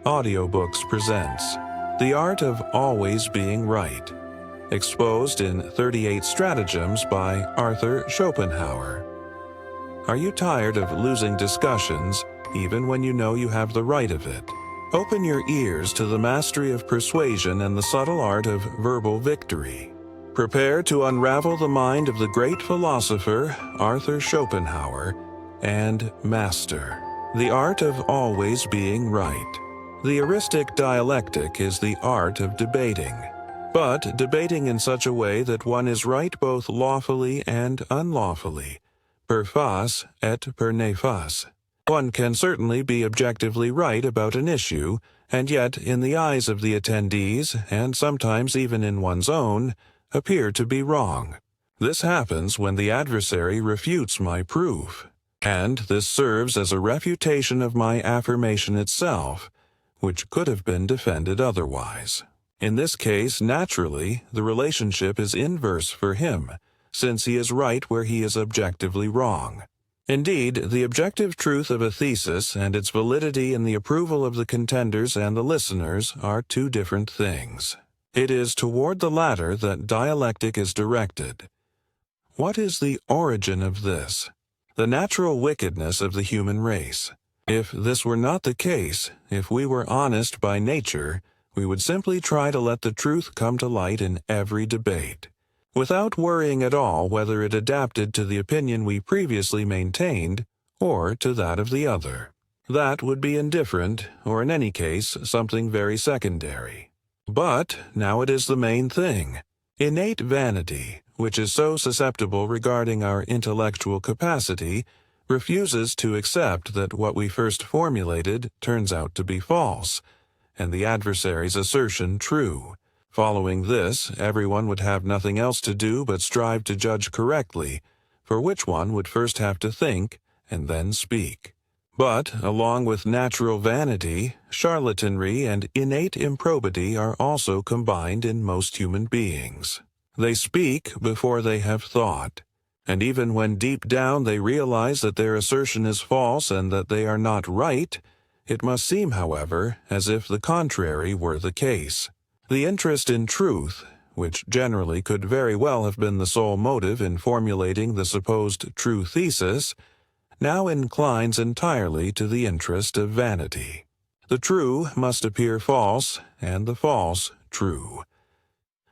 Audiobooks presents The Art of Always Being Right, exposed in 38 Stratagems by Arthur Schopenhauer. Are you tired of losing discussions, even when you know you have the right of it? Open your ears to the mastery of persuasion and the subtle art of verbal victory. Prepare to unravel the mind of the great philosopher Arthur Schopenhauer and master the art of always being right. The heuristic dialectic is the art of debating, but debating in such a way that one is right both lawfully and unlawfully, per fas et per nefas. One can certainly be objectively right about an issue, and yet, in the eyes of the attendees, and sometimes even in one's own, appear to be wrong. This happens when the adversary refutes my proof, and this serves as a refutation of my affirmation itself, which could have been defended otherwise. In this case, naturally, the relationship is inverse for him, since he is right where he is objectively wrong. Indeed, the objective truth of a thesis and its validity in the approval of the contenders and the listeners are two different things. It is toward the latter that dialectic is directed. What is the origin of this? The natural wickedness of the human race. If this were not the case, if we were honest by nature, we would simply try to let the truth come to light in every debate, without worrying at all whether it adapted to the opinion we previously maintained or to that of the other. That would be indifferent, or in any case, something very secondary. But now it is the main thing. Innate vanity, which is so susceptible regarding our intellectual capacity, refuses to accept that what we first formulated turns out to be false, and the adversary's assertion true. Following this, everyone would have nothing else to do but strive to judge correctly, for which one would first have to think and then speak. But, along with natural vanity, charlatanry and innate improbity are also combined in most human beings. They speak before they have thought, and even when deep down they realize that their assertion is false and that they are not right, it must seem, however, as if the contrary were the case. The interest in truth, which generally could very well have been the sole motive in formulating the supposed true thesis, now inclines entirely to the interest of vanity. The true must appear false, and the false true.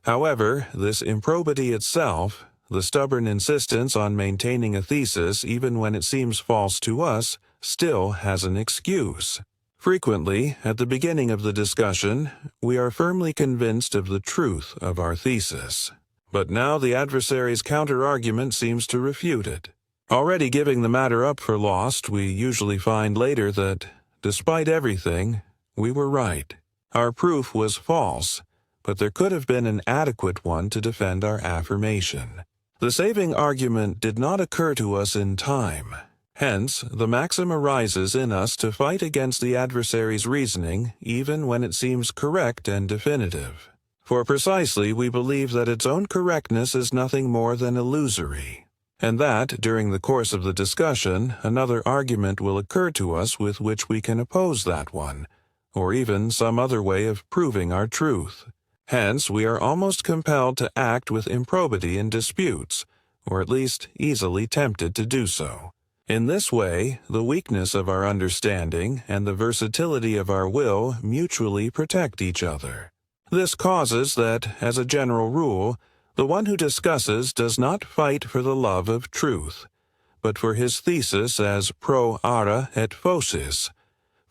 However, this improbity itself, the stubborn insistence on maintaining a thesis even when it seems false to us, still has an excuse. Frequently, at the beginning of the discussion, we are firmly convinced of the truth of our thesis. But now the adversary's counter-argument seems to refute it. Already giving the matter up for lost, we usually find later that, despite everything, we were right. Our proof was false, but there could have been an adequate one to defend our affirmation. The saving argument did not occur to us in time. Hence, the maxim arises in us to fight against the adversary's reasoning even when it seems correct and definitive. For precisely we believe that its own correctness is nothing more than illusory, and that, during the course of the discussion, another argument will occur to us with which we can oppose that one, or even some other way of proving our truth. Hence, we are almost compelled to act with improbity in disputes, or at least easily tempted to do so. In this way, the weakness of our understanding and the versatility of our will mutually protect each other. This causes that, as a general rule, the one who discusses does not fight for the love of truth, but for his thesis as pro ara et phosis,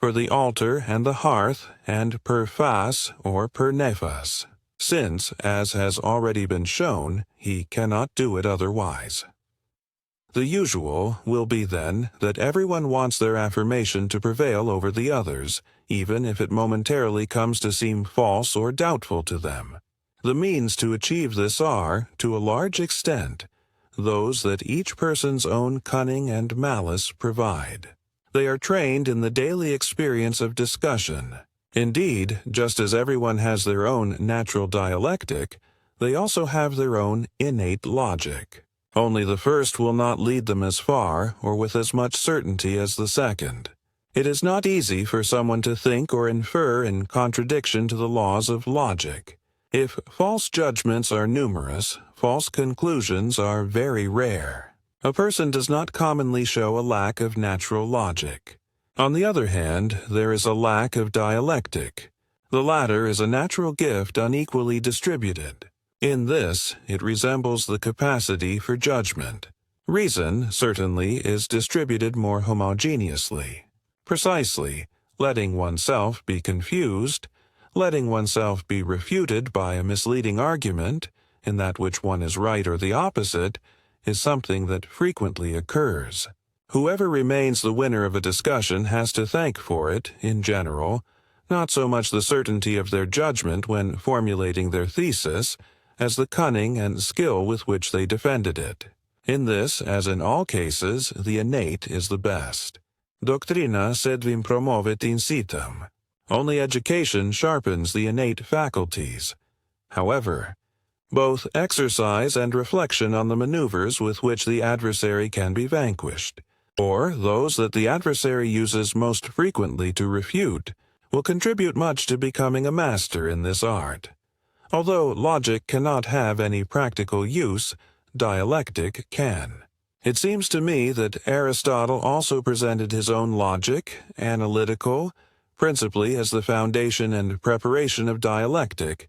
for the altar and the hearth, and per fas or per nefas, since, as has already been shown, he cannot do it otherwise. The usual will be then that everyone wants their affirmation to prevail over the others, even if it momentarily comes to seem false or doubtful to them. The means to achieve this are, to a large extent, those that each person's own cunning and malice provide. They are trained in the daily experience of discussion. Indeed, just as everyone has their own natural dialectic, they also have their own innate logic. Only the first will not lead them as far or with as much certainty as the second. It is not easy for someone to think or infer in contradiction to the laws of logic. If false judgments are numerous, false conclusions are very rare. A person does not commonly show a lack of natural logic. On the other hand, there is a lack of dialectic. The latter is a natural gift unequally distributed. In this, it resembles the capacity for judgment. Reason, certainly, is distributed more homogeneously. Precisely, letting oneself be confused, letting oneself be refuted by a misleading argument, in that which one is right or the opposite, is something that frequently occurs. Whoever remains the winner of a discussion has to thank for it, in general, not so much the certainty of their judgment when formulating their thesis, as the cunning and skill with which they defended it. In this, as in all cases, the innate is the best. Doctrina sed vim promovet incitam. Only education sharpens the innate faculties. However, both exercise and reflection on the maneuvers with which the adversary can be vanquished, or those that the adversary uses most frequently to refute, will contribute much to becoming a master in this art. Although logic cannot have any practical use, dialectic can. It seems to me that Aristotle also presented his own logic, analytical, principally as the foundation and preparation of dialectic,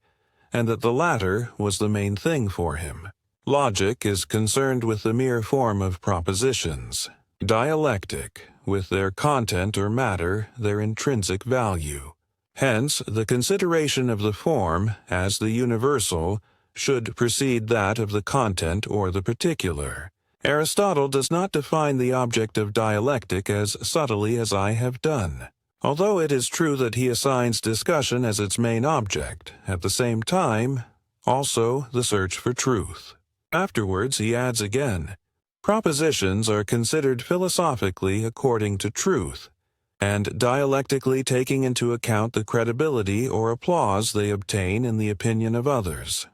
and that the latter was the main thing for him. Logic is concerned with the mere form of propositions. Dialectic, with their content or matter, their intrinsic value. Hence, the consideration of the form, as the universal, should precede that of the content or the particular. Aristotle does not define the object of dialectic as subtly as I have done. Although it is true that he assigns discussion as its main object, at the same time, also the search for truth. Afterwards he adds again, propositions are considered philosophically according to truth, and dialectically taking into account the credibility or applause they obtain in the opinion of others.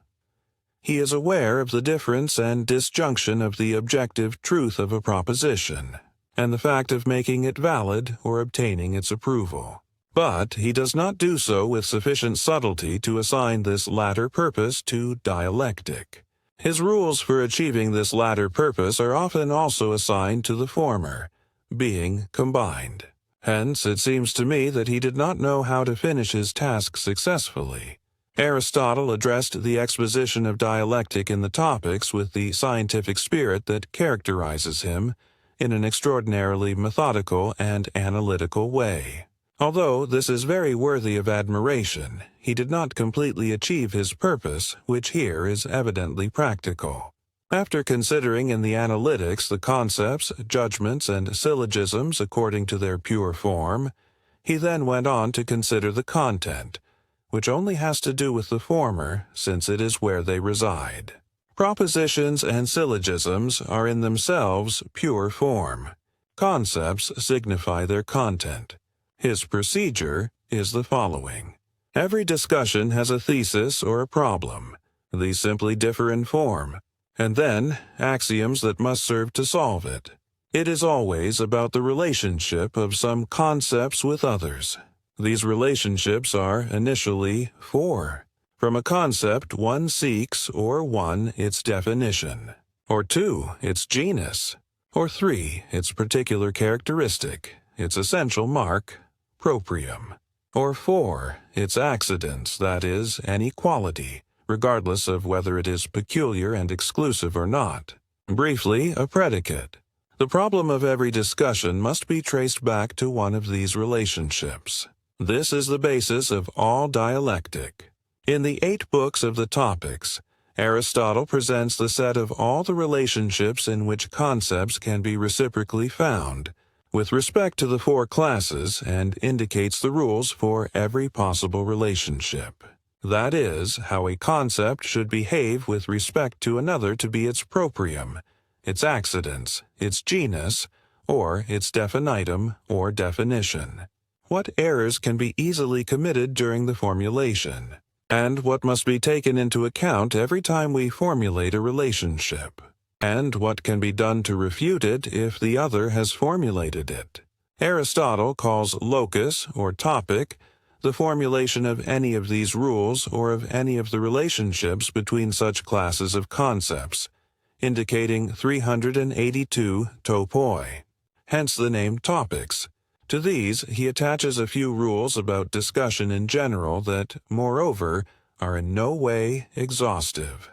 He is aware of the difference and disjunction of the objective truth of a proposition, and the fact of making it valid or obtaining its approval. But he does not do so with sufficient subtlety to assign this latter purpose to dialectic. His rules for achieving this latter purpose are often also assigned to the former, being combined. Hence, it seems to me that he did not know how to finish his task successfully. Aristotle addressed the exposition of dialectic in the topics with the scientific spirit that characterizes him, in an extraordinarily methodical and analytical way. Although this is very worthy of admiration, he did not completely achieve his purpose, which here is evidently practical. After considering in the analytics the concepts, judgments, and syllogisms according to their pure form, he then went on to consider the content, which only has to do with the former, since it is where they reside. Propositions and syllogisms are in themselves pure form. Concepts signify their content. His procedure is the following. Every discussion has a thesis or a problem. These simply differ in form, and then axioms that must serve to solve it. It is always about the relationship of some concepts with others. These relationships are, initially, four. From a concept, one seeks, or one, its definition, or two, its genus, or three, its particular characteristic, its essential mark, proprium, or four, its accidents, that is, any quality, regardless of whether it is peculiar and exclusive or not. Briefly, a predicate. The problem of every discussion must be traced back to one of these relationships. This is the basis of all dialectic. In the 8 books of the Topics, Aristotle presents the set of all the relationships in which concepts can be reciprocally found, with respect to the 4 classes, and indicates the rules for every possible relationship. That is, how a concept should behave with respect to another to be its proprium, its accidents, its genus, or its definitum or definition. What errors can be easily committed during the formulation, and what must be taken into account every time we formulate a relationship, and what can be done to refute it if the other has formulated it. Aristotle calls locus, or topic, the formulation of any of these rules or of any of the relationships between such classes of concepts, indicating 382 topoi, hence the name topics. To these, he attaches a few rules about discussion in general that, moreover, are in no way exhaustive.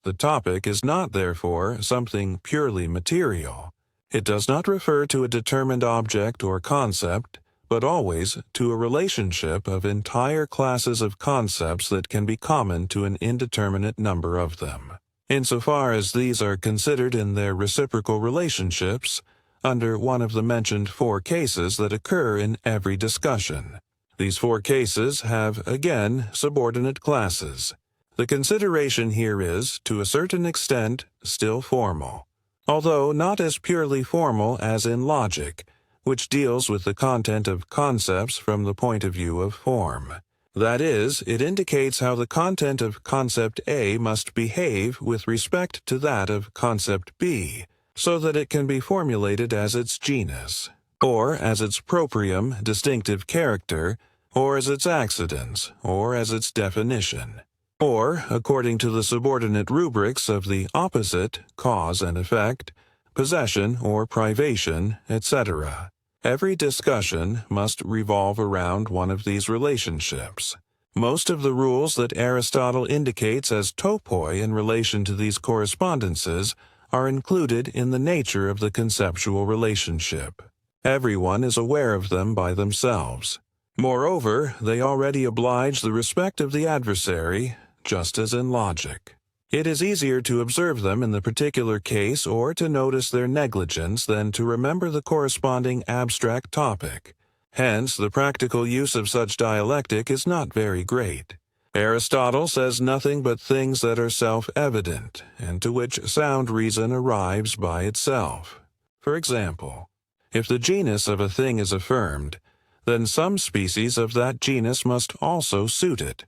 The topic is not, therefore, something purely material. It does not refer to a determined object or concept, but always to a relationship of entire classes of concepts that can be common to an indeterminate number of them, insofar as these are considered in their reciprocal relationships under one of the mentioned 4 cases that occur in every discussion. These 4 cases have, again, subordinate classes. The consideration here is, to a certain extent, still formal, although not as purely formal as in logic, which deals with the content of concepts from the point of view of form. That is, it indicates how the content of concept A must behave with respect to that of concept B, so that it can be formulated as its genus, or as its proprium distinctive character, or as its accidents, or as its definition, or according to the subordinate rubrics of the opposite, cause and effect, possession or privation, etc. Every discussion must revolve around one of these relationships. Most of the rules that Aristotle indicates as topoi in relation to these correspondences are included in the nature of the conceptual relationship. Everyone is aware of them by themselves. Moreover, they already oblige the respect of the adversary, just as in logic. It is easier to observe them in the particular case or to notice their negligence than to remember the corresponding abstract topic. Hence, the practical use of such dialectic is not very great. Aristotle says nothing but things that are self-evident, and to which sound reason arrives by itself. For example, if the genus of a thing is affirmed, then some species of that genus must also suit it.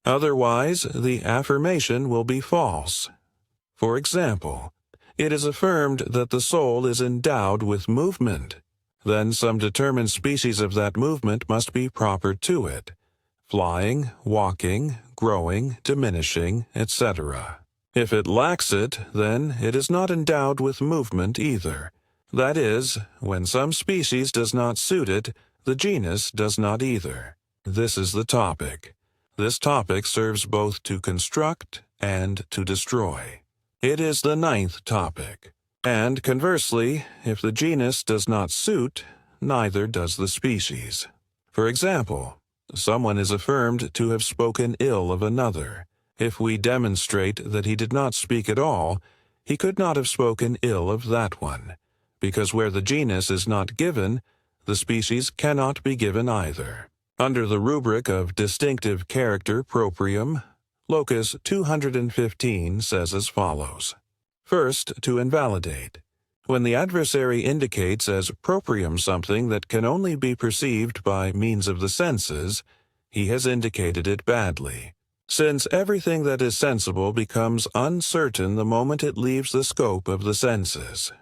Otherwise, the affirmation will be false. For example, it is affirmed that the soul is endowed with movement. Then some determined species of that movement must be proper to it: flying, walking, growing, diminishing, etc. If it lacks it, then it is not endowed with movement either. That is, when some species does not suit it, the genus does not either. This is the topic. This topic serves both to construct and to destroy. It is the 9th topic. And conversely, if the genus does not suit, neither does the species. For example, someone is affirmed to have spoken ill of another. If we demonstrate that he did not speak at all, he could not have spoken ill of that one, because where the genus is not given, the species cannot be given either. Under the rubric of distinctive character proprium, Locus 215 says as follows. First, to invalidate. When the adversary indicates as proprium something that can only be perceived by means of the senses, he has indicated it badly, since everything that is sensible becomes uncertain the moment it leaves the scope of the senses.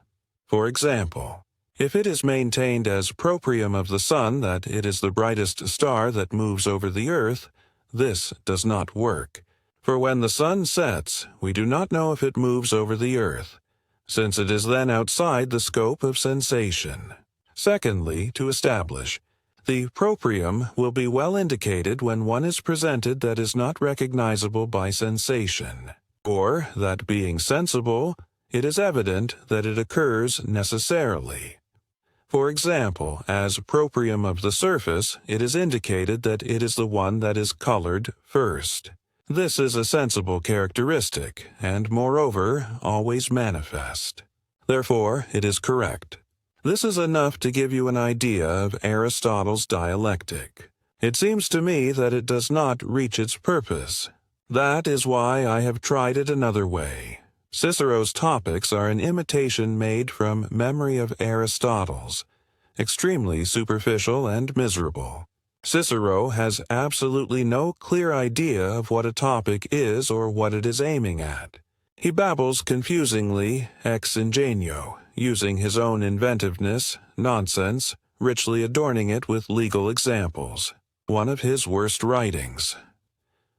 For example, if it is maintained as proprium of the sun that it is the brightest star that moves over the earth, this does not work. For when the sun sets, we do not know if it moves over the earth, since it is then outside the scope of sensation. Secondly, to establish. The proprium will be well indicated when one is presented that is not recognizable by sensation, or that being sensible, it is evident that it occurs necessarily. For example, as proprium of the surface, it is indicated that it is the one that is colored first. This is a sensible characteristic, and moreover, always manifest. Therefore, it is correct. This is enough to give you an idea of Aristotle's dialectic. It seems to me that it does not reach its purpose. That is why I have tried it another way. Cicero's topics are an imitation made from memory of Aristotle's, extremely superficial and miserable. Cicero has absolutely no clear idea of what a topic is or what it is aiming at. He babbles confusingly ex ingenio, using his own inventiveness, nonsense, richly adorning it with legal examples, one of his worst writings.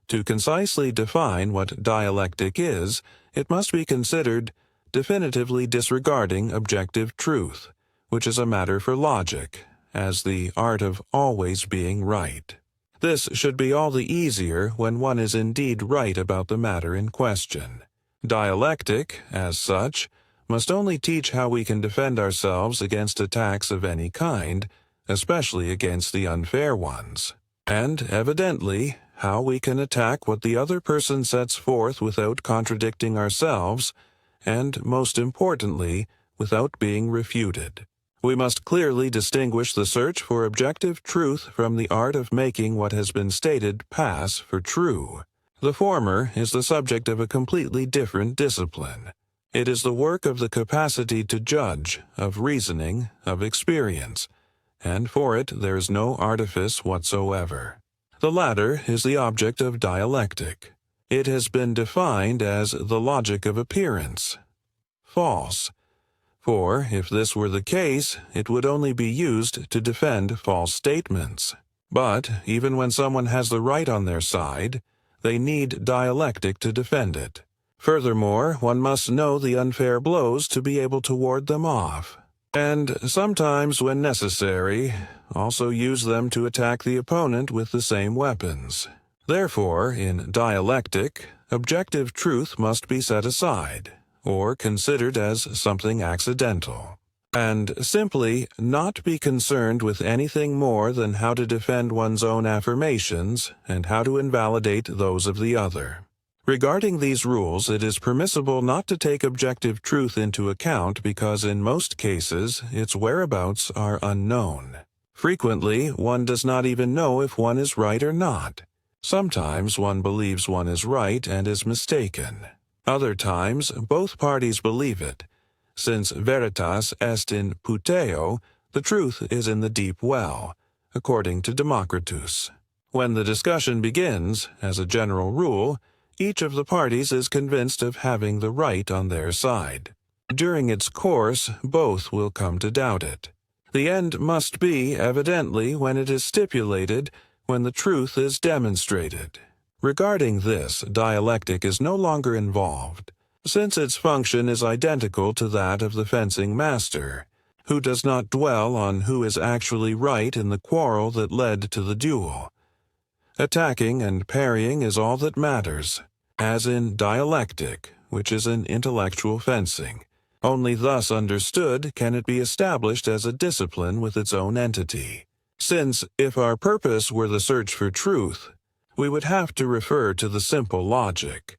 To concisely define what dialectic is, it must be considered definitively disregarding objective truth, which is a matter for logic, as the art of always being right. This should be all the easier when one is indeed right about the matter in question. Dialectic, as such, must only teach how we can defend ourselves against attacks of any kind, especially against the unfair ones, and, evidently, how we can attack what the other person sets forth without contradicting ourselves, and, most importantly, without being refuted. We must clearly distinguish the search for objective truth from the art of making what has been stated pass for true. The former is the subject of a completely different discipline. It is the work of the capacity to judge, of reasoning, of experience, and for it there is no artifice whatsoever. The latter is the object of dialectic. It has been defined as the logic of appearance. False. For if this were the case, it would only be used to defend false statements. But even when someone has the right on their side, they need dialectic to defend it. Furthermore, one must know the unfair blows to be able to ward them off, and sometimes, when necessary, also use them to attack the opponent with the same weapons. Therefore, in dialectic, objective truth must be set aside, or considered as something accidental, and simply not be concerned with anything more than how to defend one's own affirmations and how to invalidate those of the other. Regarding these rules, it is permissible not to take objective truth into account because in most cases its whereabouts are unknown. Frequently, one does not even know if one is right or not. Sometimes one believes one is right and is mistaken. Other times, both parties believe it. Since veritas est in puteo, the truth is in the deep well, according to Democritus. When the discussion begins, as a general rule, each of the parties is convinced of having the right on their side. During its course, both will come to doubt it. The end must be, evidently, when it is stipulated, when the truth is demonstrated. Regarding this, dialectic is no longer involved, since its function is identical to that of the fencing master, who does not dwell on who is actually right in the quarrel that led to the duel. Attacking and parrying is all that matters, as in dialectic, which is an intellectual fencing. Only thus understood can it be established as a discipline with its own entity. Since, if our purpose were the search for truth, we would have to refer to the simple logic.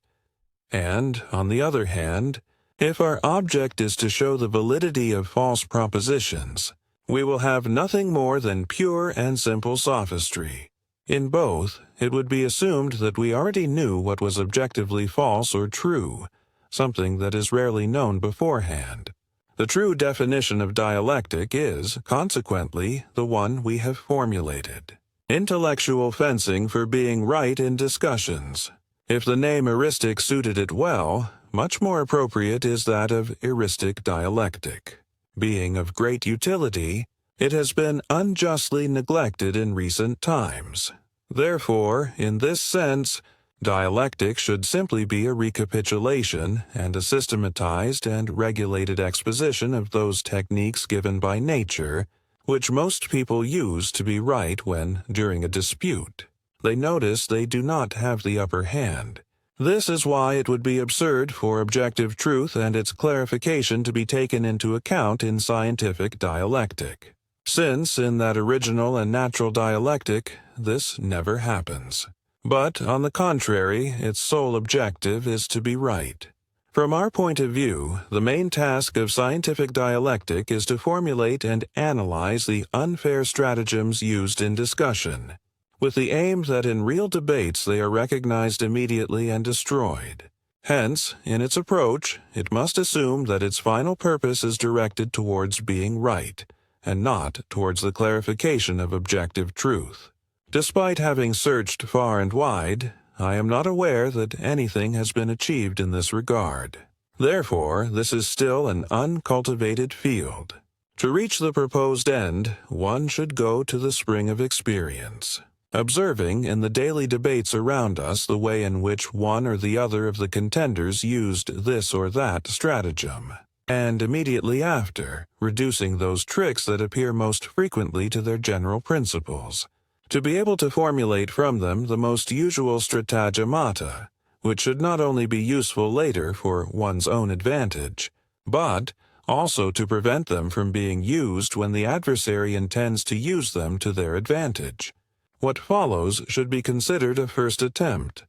And, on the other hand, if our object is to show the validity of false propositions, we will have nothing more than pure and simple sophistry. In both, it would be assumed that we already knew what was objectively false or true, something that is rarely known beforehand. The true definition of dialectic is, consequently, the one we have formulated. Intellectual fencing for being right in discussions. If the name heuristic suited it well, much more appropriate is that of heuristic dialectic. Being of great utility, it has been unjustly neglected in recent times. Therefore, in this sense, dialectic should simply be a recapitulation and a systematized and regulated exposition of those techniques given by nature, which most people use to be right when, during a dispute, they notice they do not have the upper hand. This is why it would be absurd for objective truth and its clarification to be taken into account in scientific dialectic, since in that original and natural dialectic this never happens. But, on the contrary, its sole objective is to be right. From our point of view, the main task of scientific dialectic is to formulate and analyze the unfair stratagems used in discussion, with the aim that in real debates they are recognized immediately and destroyed. Hence, in its approach, it must assume that its final purpose is directed towards being right, and not towards the clarification of objective truth. Despite having searched far and wide, I am not aware that anything has been achieved in this regard. Therefore, this is still an uncultivated field. To reach the proposed end, one should go to the spring of experience, observing in the daily debates around us the way in which one or the other of the contenders used this or that stratagem, and immediately after, reducing those tricks that appear most frequently to their general principles, to be able to formulate from them the most usual stratagemata, which should not only be useful later for one's own advantage, but also to prevent them from being used when the adversary intends to use them to their advantage. What follows should be considered a first attempt,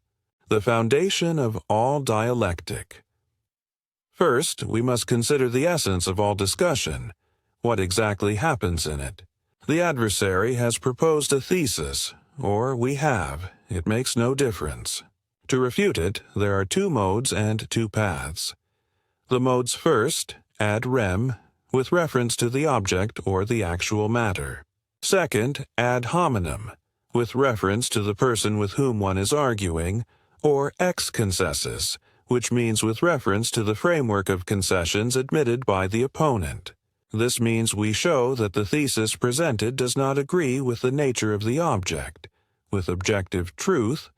the foundation of all dialectic. First, we must consider the essence of all discussion, what exactly happens in it. The adversary has proposed a thesis, or we have, it makes no difference. To refute it, there are two modes and two paths. The modes first, ad rem, with reference to the object or the actual matter. Second, ad hominem, with reference to the person with whom one is arguing, or ex concessis, which means with reference to the framework of concessions admitted by the opponent. This means we show that the thesis presented does not agree with the nature of the object, with objective truth,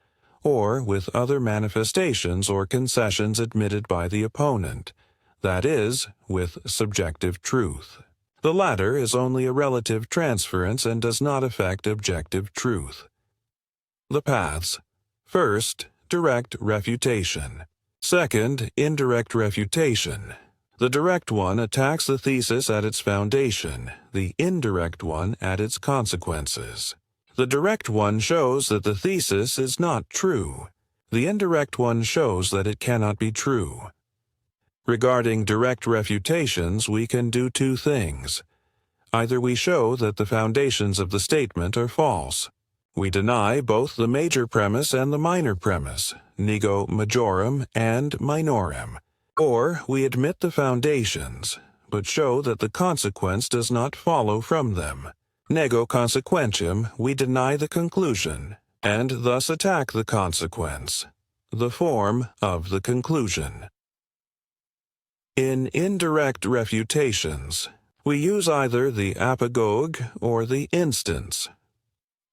or with other manifestations or concessions admitted by the opponent, that is, with subjective truth. The latter is only a relative transference and does not affect objective truth. The paths. First, direct refutation. Second, indirect refutation. The direct one attacks the thesis at its foundation, the indirect one at its consequences. The direct one shows that the thesis is not true. The indirect one shows that it cannot be true. Regarding direct refutations, we can do two things. Either we show that the foundations of the statement are false. We deny both the major premise and the minor premise, nego majorum and minorem. Or we admit the foundations, but show that the consequence does not follow from them. Nego consequentium, we deny the conclusion, and thus attack the consequence, the form of the conclusion. In indirect refutations, we use either the apagogue or the instance.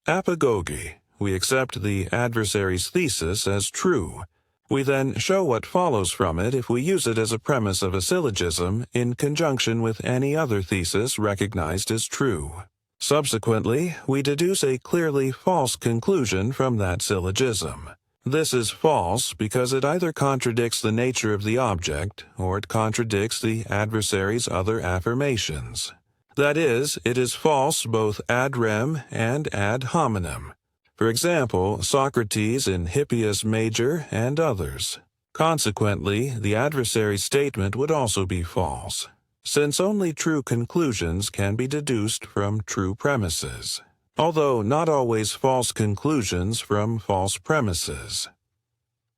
Apagogy, we accept the adversary's thesis as true. We then show what follows from it if we use it as a premise of a syllogism in conjunction with any other thesis recognized as true. Subsequently, we deduce a clearly false conclusion from that syllogism. This is false because it either contradicts the nature of the object or it contradicts the adversary's other affirmations. That is, it is false both ad rem and ad hominem. For example, Socrates in Hippias Major and others. Consequently, the adversary's statement would also be false, since only true conclusions can be deduced from true premises, although not always false conclusions from false premises.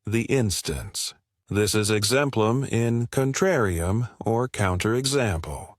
The instance. This is exemplum in contrarium or counterexample.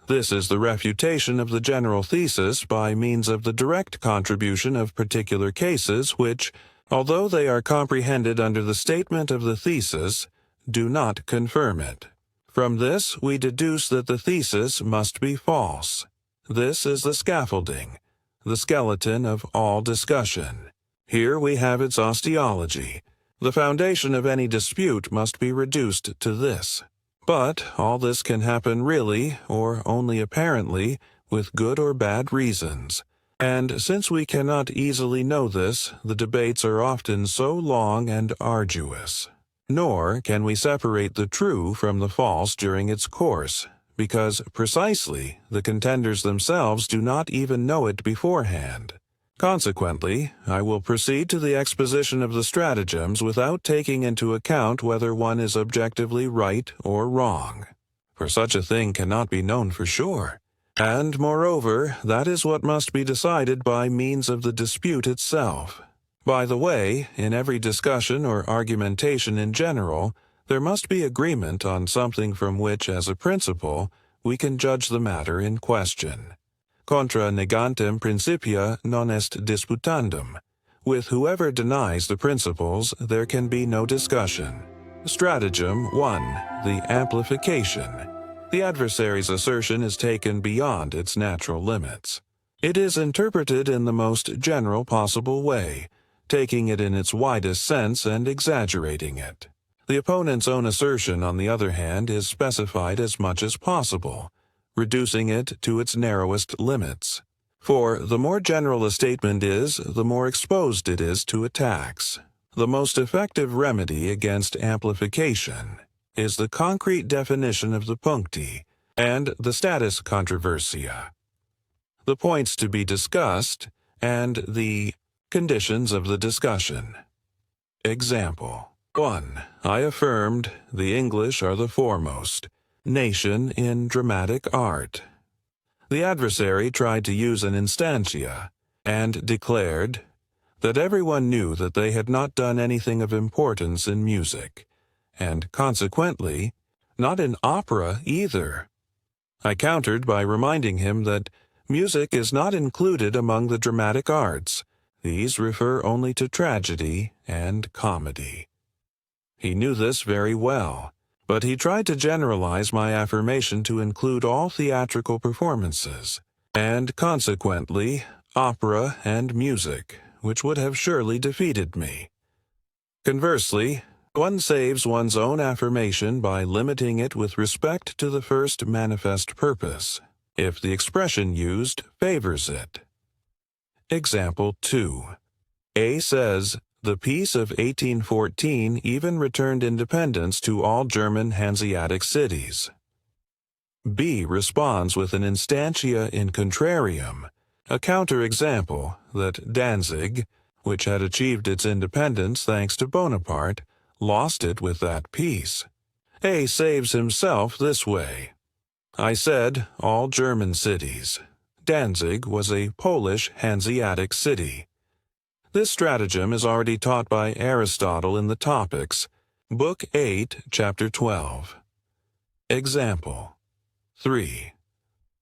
This is the refutation of the general thesis by means of the direct contribution of particular cases which, although they are comprehended under the statement of the thesis, do not confirm it. From this we deduce that the thesis must be false. This is the scaffolding, the skeleton of all discussion. Here we have its osteology. The foundation of any dispute must be reduced to this. But all this can happen really, or only apparently, with good or bad reasons. And since we cannot easily know this, the debates are often so long and arduous. Nor can we separate the true from the false during its course, because precisely the contenders themselves do not even know it beforehand. Consequently, I will proceed to the exposition of the stratagems without taking into account whether one is objectively right or wrong, for such a thing cannot be known for sure. And, moreover, that is what must be decided by means of the dispute itself. By the way, in every discussion or argumentation in general, there must be agreement on something from which, as a principle, we can judge the matter in question. Contra negantem principia non est disputandum. With whoever denies the principles, there can be no discussion. Stratagem 1. The amplification. The adversary's assertion is taken beyond its natural limits. It is interpreted in the most general possible way, taking it in its widest sense and exaggerating it. The opponent's own assertion, on the other hand, is specified as much as possible, reducing it to its narrowest limits. For the more general a statement is, the more exposed it is to attacks. The most effective remedy against amplification is the concrete definition of the puncti and the status controversia, the points to be discussed, and the conditions of the discussion. Example 1. I affirmed the English are the foremost nation in dramatic art. The adversary tried to use an instantia and declared that everyone knew that they had not done anything of importance in music, and consequently, not in opera either. I countered by reminding him that music is not included among the dramatic arts. These refer only to tragedy and comedy. He knew this very well, but he tried to generalize my affirmation to include all theatrical performances, and consequently, opera and music, which would have surely defeated me. Conversely, one saves one's own affirmation by limiting it with respect to the first manifest purpose, if the expression used favors it. Example 2. A says, the peace of 1814 even returned independence to all German Hanseatic cities. B responds with an instantia in contrarium, a counter-example that Danzig, which had achieved its independence thanks to Bonaparte, lost it with that peace. A saves himself this way. I said all German cities. Danzig was a Polish Hanseatic city. This stratagem is already taught by Aristotle in the Topics, Book 8, Chapter 12. Example 3.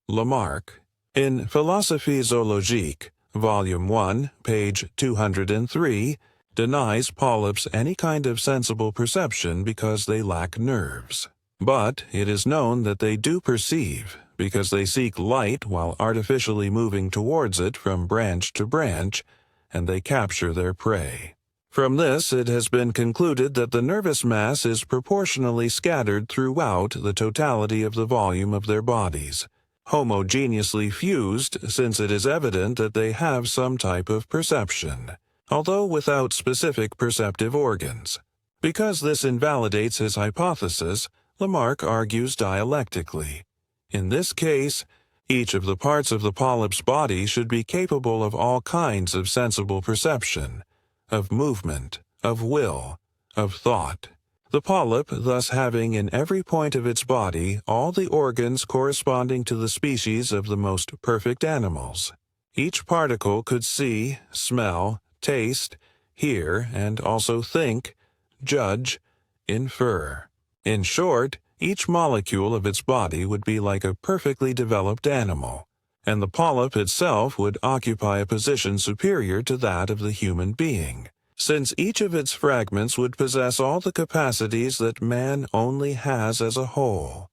Lamarck, in Philosophie Zoologique, Volume 1, page 203, denies polyps any kind of sensible perception because they lack nerves. But it is known that they do perceive, because they seek light while artificially moving towards it from branch to branch, and they capture their prey. From this it has been concluded that the nervous mass is proportionally scattered throughout the totality of the volume of their bodies, homogeneously fused, since it is evident that they have some type of perception, although without specific perceptive organs. Because this invalidates his hypothesis, Lamarck argues dialectically. In this case, each of the parts of the polyp's body should be capable of all kinds of sensible perception, of movement, of will, of thought. The polyp thus having in every point of its body all the organs corresponding to the species of the most perfect animals. Each particle could see, smell, taste, hear, and also think, judge, infer. In short, each molecule of its body would be like a perfectly developed animal, and the polyp itself would occupy a position superior to that of the human being, since each of its fragments would possess all the capacities that man only has as a whole.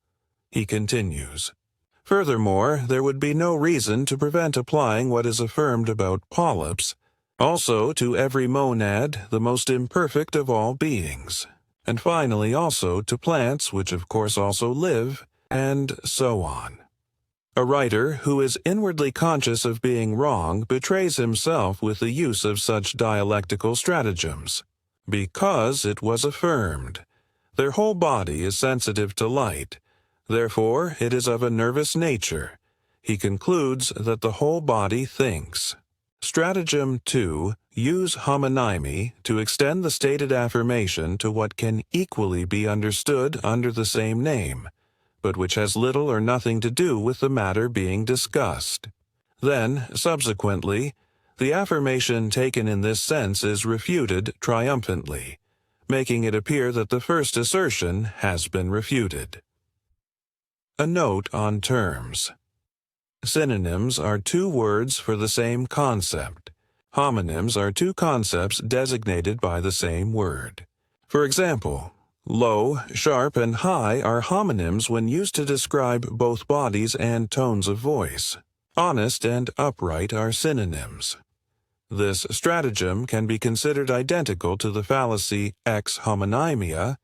He continues, furthermore, there would be no reason to prevent applying what is affirmed about polyps, also to every monad, the most imperfect of all beings, and finally also to plants which of course also live, and so on. A writer who is inwardly conscious of being wrong betrays himself with the use of such dialectical stratagems, because it was affirmed. Their whole body is sensitive to light, therefore it is of a nervous nature. He concludes that the whole body thinks. Stratagem 2. Use homonymy to extend the stated affirmation to what can equally be understood under the same name, but which has little or nothing to do with the matter being discussed. Then, subsequently, the affirmation taken in this sense is refuted triumphantly, making it appear that the first assertion has been refuted. A note on terms. Synonyms are two words for the same concept. Homonyms are two concepts designated by the same word. For example, Low, sharp, and high are homonyms when used to describe both bodies and tones of voice. Honest and upright are synonyms. This stratagem can be considered identical to the fallacy ex homonymia,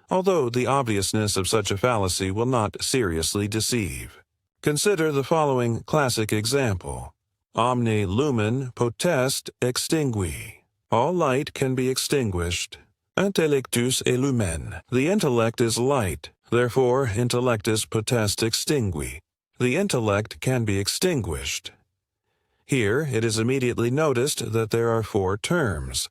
although the obviousness of such a fallacy will not seriously deceive. Consider the following classic example. Omne lumen potest extingui. All light can be extinguished. Intellectus est lumen. The intellect is light, therefore intellectus potest extingui. The intellect can be extinguished. Here it is immediately noticed that there are four terms: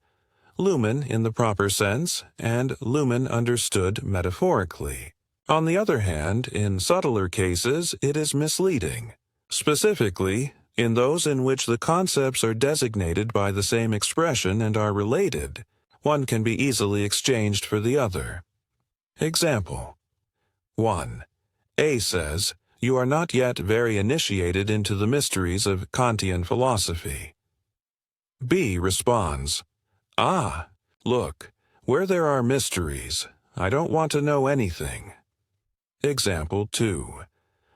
lumen in the proper sense, and lumen understood metaphorically. On the other hand, in subtler cases, it is misleading. Specifically, in those in which the concepts are designated by the same expression and are related, one can be easily exchanged for the other. Example 1. A says, "You are not yet very initiated into the mysteries of Kantian philosophy." B responds, "Ah, look, where there are mysteries, I don't want to know anything." Example 2.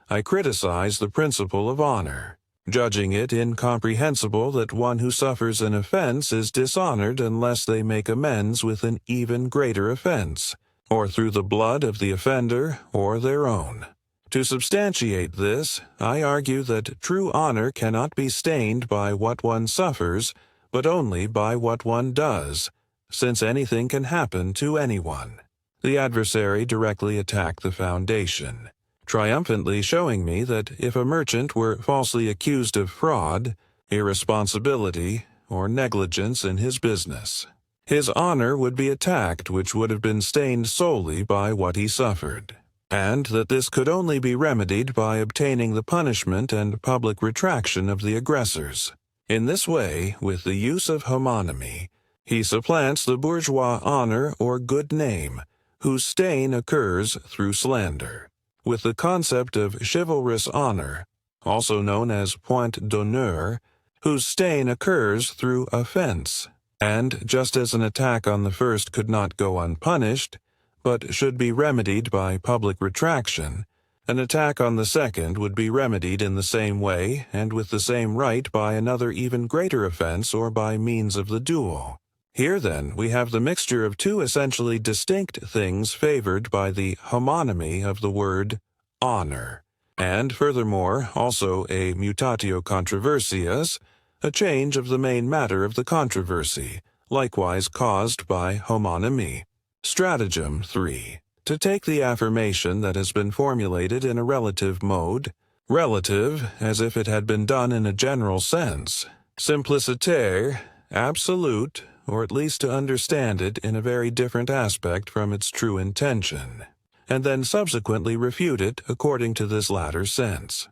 I criticize the principle of honor, judging it incomprehensible that one who suffers an offense is dishonored unless they make amends with an even greater offense, or through the blood of the offender or their own. To substantiate this, I argue that true honor cannot be stained by what one suffers, but only by what one does, since anything can happen to anyone. The adversary directly attacked the foundation, triumphantly showing me that if a merchant were falsely accused of fraud, irresponsibility, or negligence in his business, his honor would be attacked, which would have been stained solely by what he suffered, and that this could only be remedied by obtaining the punishment and public retraction of the aggressors. In this way, with the use of homonymy, he supplants the bourgeois honor or good name, whose stain occurs through slander, with the concept of chivalrous honor, also known as point d'honneur, whose stain occurs through offense. And just as an attack on the first could not go unpunished, but should be remedied by public retraction, an attack on the second would be remedied in the same way and with the same right by another even greater offense or by means of the duel. Here, then, we have the mixture of two essentially distinct things favored by the homonymy of the word honor, and furthermore also a mutatio controversias, a change of the main matter of the controversy, likewise caused by homonymy. Stratagem 3. To take the affirmation that has been formulated in a relative mode, relative as if it had been done in a general sense, simpliciter, absolute, or at least to understand it in a very different aspect from its true intention, and then subsequently refute it according to this latter sense.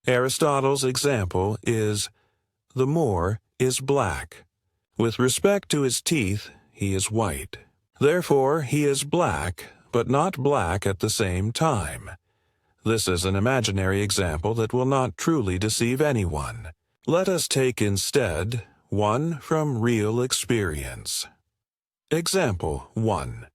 Aristotle's example is, the Moor is black. With respect to his teeth, he is white. Therefore, he is black, but not black at the same time. This is an imaginary example that will not truly deceive anyone. Let us take instead one from real experience. Example 1.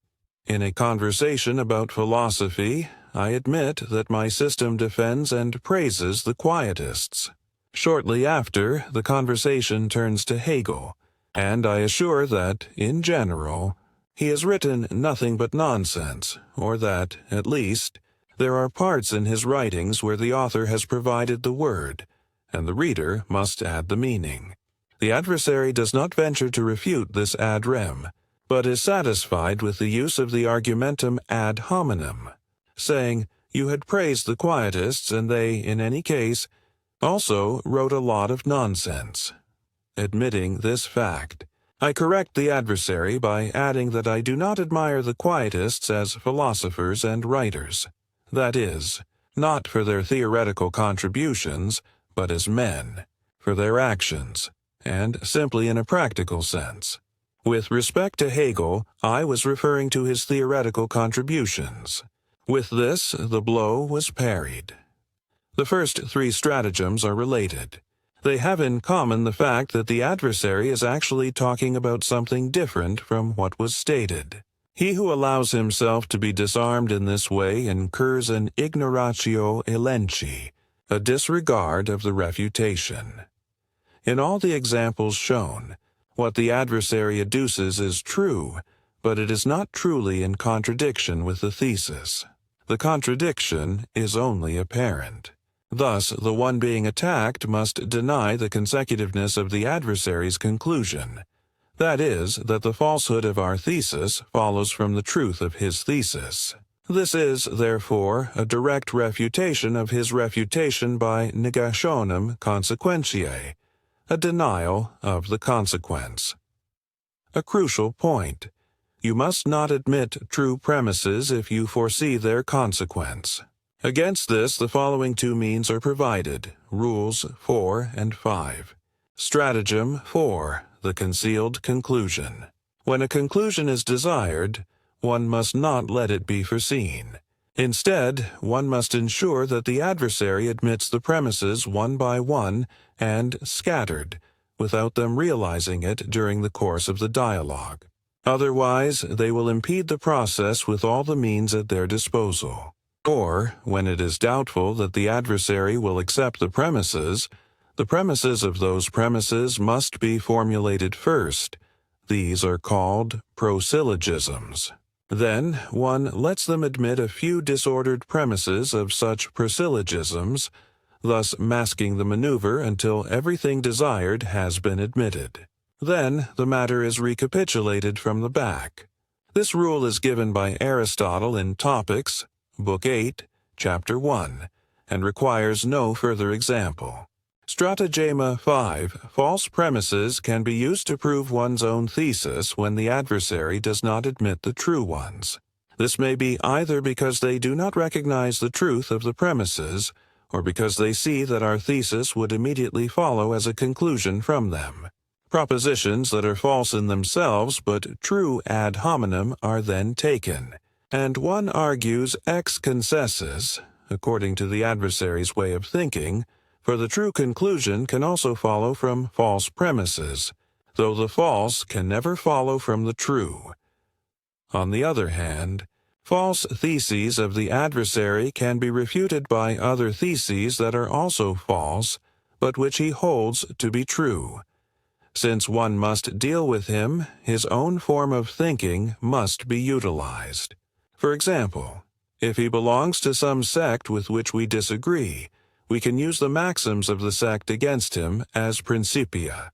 In a conversation about philosophy, I admit that my system defends and praises the quietists. Shortly after, the conversation turns to Hegel, and I assure that, in general, he has written nothing but nonsense, or that, at least, there are parts in his writings where the author has provided the word, and the reader must add the meaning. The adversary does not venture to refute this ad rem, but is satisfied with the use of the argumentum ad hominem, saying, you had praised the quietists and they, in any case, also wrote a lot of nonsense. Admitting this fact, I correct the adversary by adding that I do not admire the quietists as philosophers and writers, that is, not for their theoretical contributions, but as men, for their actions, and simply in a practical sense. With respect to Hegel, I was referring to his theoretical contributions. With this, the blow was parried. The first three stratagems are related. They have in common the fact that the adversary is actually talking about something different from what was stated. He who allows himself to be disarmed in this way incurs an ignoratio elenchi, a disregard of the refutation. In all the examples shown, what the adversary adduces is true, but it is not truly in contradiction with the thesis. The contradiction is only apparent. Thus, the one being attacked must deny the consecutiveness of the adversary's conclusion. That is, that the falsehood of our thesis follows from the truth of his thesis. This is, therefore, a direct refutation of his refutation by negationem consequentiae, a denial of the consequence. A crucial point. You must not admit true premises if you foresee their consequence. Against this, the following two means are provided, Rules 4 and 5. Stratagem 4, the concealed conclusion. When a conclusion is desired, one must not let it be foreseen. Instead, one must ensure that the adversary admits the premises one by one and scattered, without them realizing it during the course of the dialogue. Otherwise, they will impede the process with all the means at their disposal. Or, when it is doubtful that the adversary will accept the premises of those premises must be formulated first. These are called prosyllogisms. Then, one lets them admit a few disordered premises of such prosyllogisms, thus masking the maneuver until everything desired has been admitted. Then, the matter is recapitulated from the back. This rule is given by Aristotle in Topics, Book 8, Chapter 1, and requires no further example. Stratagema 5. False premises can be used to prove one's own thesis when the adversary does not admit the true ones. This may be either because they do not recognize the truth of the premises, or because they see that our thesis would immediately follow as a conclusion from them. Propositions that are false in themselves but true ad hominem are then taken, and one argues ex concessis, according to the adversary's way of thinking, for the true conclusion can also follow from false premises, though the false can never follow from the true. On the other hand, false theses of the adversary can be refuted by other theses that are also false, but which he holds to be true. Since one must deal with him, his own form of thinking must be utilized. For example, if he belongs to some sect with which we disagree, we can use the maxims of the sect against him as principia,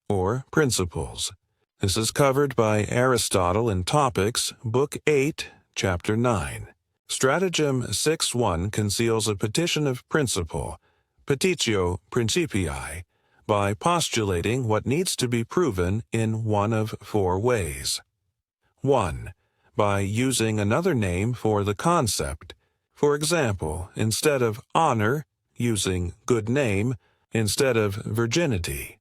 or principles. This is covered by Aristotle in Topics, Book 8, Chapter 9. Stratagem 6.1 conceals a petition of principle, petitio principii, by postulating what needs to be proven in one of four ways. 1. By using another name for the concept. For example, instead of honor, using good name, instead of virginity,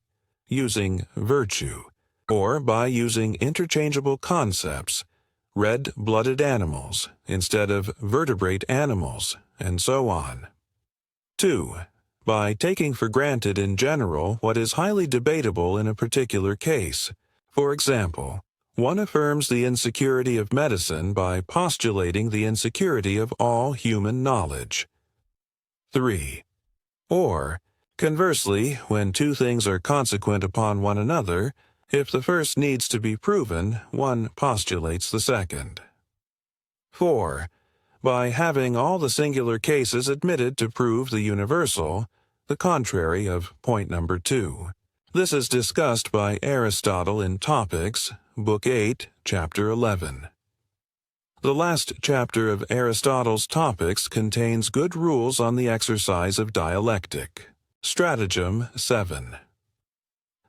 using virtue, or by using interchangeable concepts, red-blooded animals, instead of vertebrate animals, and so on. 2. By taking for granted in general what is highly debatable in a particular case. For example, one affirms the insecurity of medicine by postulating the insecurity of all human knowledge. 3. Or, conversely, when two things are consequent upon one another, if the first needs to be proven, one postulates the second. 4. By having all the singular cases admitted to prove the universal, the contrary of point number 2. This is discussed by Aristotle in Topics, Book 8, Chapter 11. The last chapter of Aristotle's Topics contains good rules on the exercise of dialectic. Stratagem 7.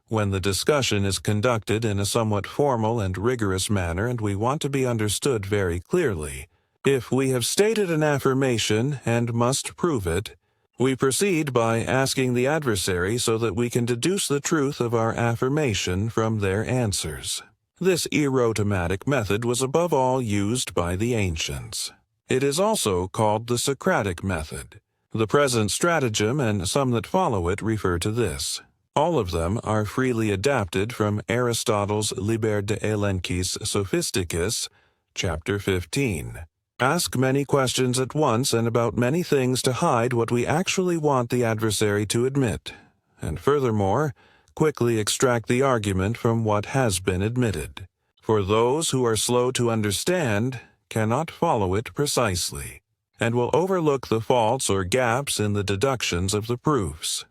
When the discussion is conducted in a somewhat formal and rigorous manner and we want to be understood very clearly, if we have stated an affirmation and must prove it, we proceed by asking the adversary so that we can deduce the truth of our affirmation from their answers. This erotomatic method was above all used by the ancients. It is also called the Socratic method. The present stratagem and some that follow it refer to this. All of them are freely adapted from Aristotle's Liber de Elenchis Sophisticus, Chapter 15. Ask many questions at once and about many things to hide what we actually want the adversary to admit, and furthermore, quickly extract the argument from what has been admitted. For those who are slow to understand cannot follow it precisely, and will overlook the faults or gaps in the deductions of the proofs.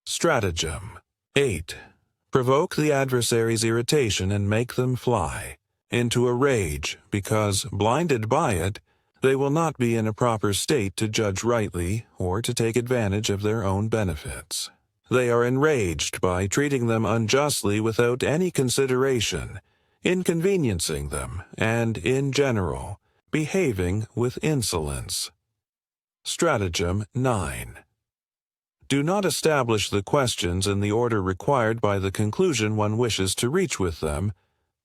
Stratagem. 8. Provoke the adversary's irritation and make them fly into a rage, because, blinded by it, they will not be in a proper state to judge rightly or to take advantage of their own benefits. They are enraged by treating them unjustly without any consideration, inconveniencing them, and, in general, behaving with insolence. Stratagem 9. Do not establish the questions in the order required by the conclusion one wishes to reach with them,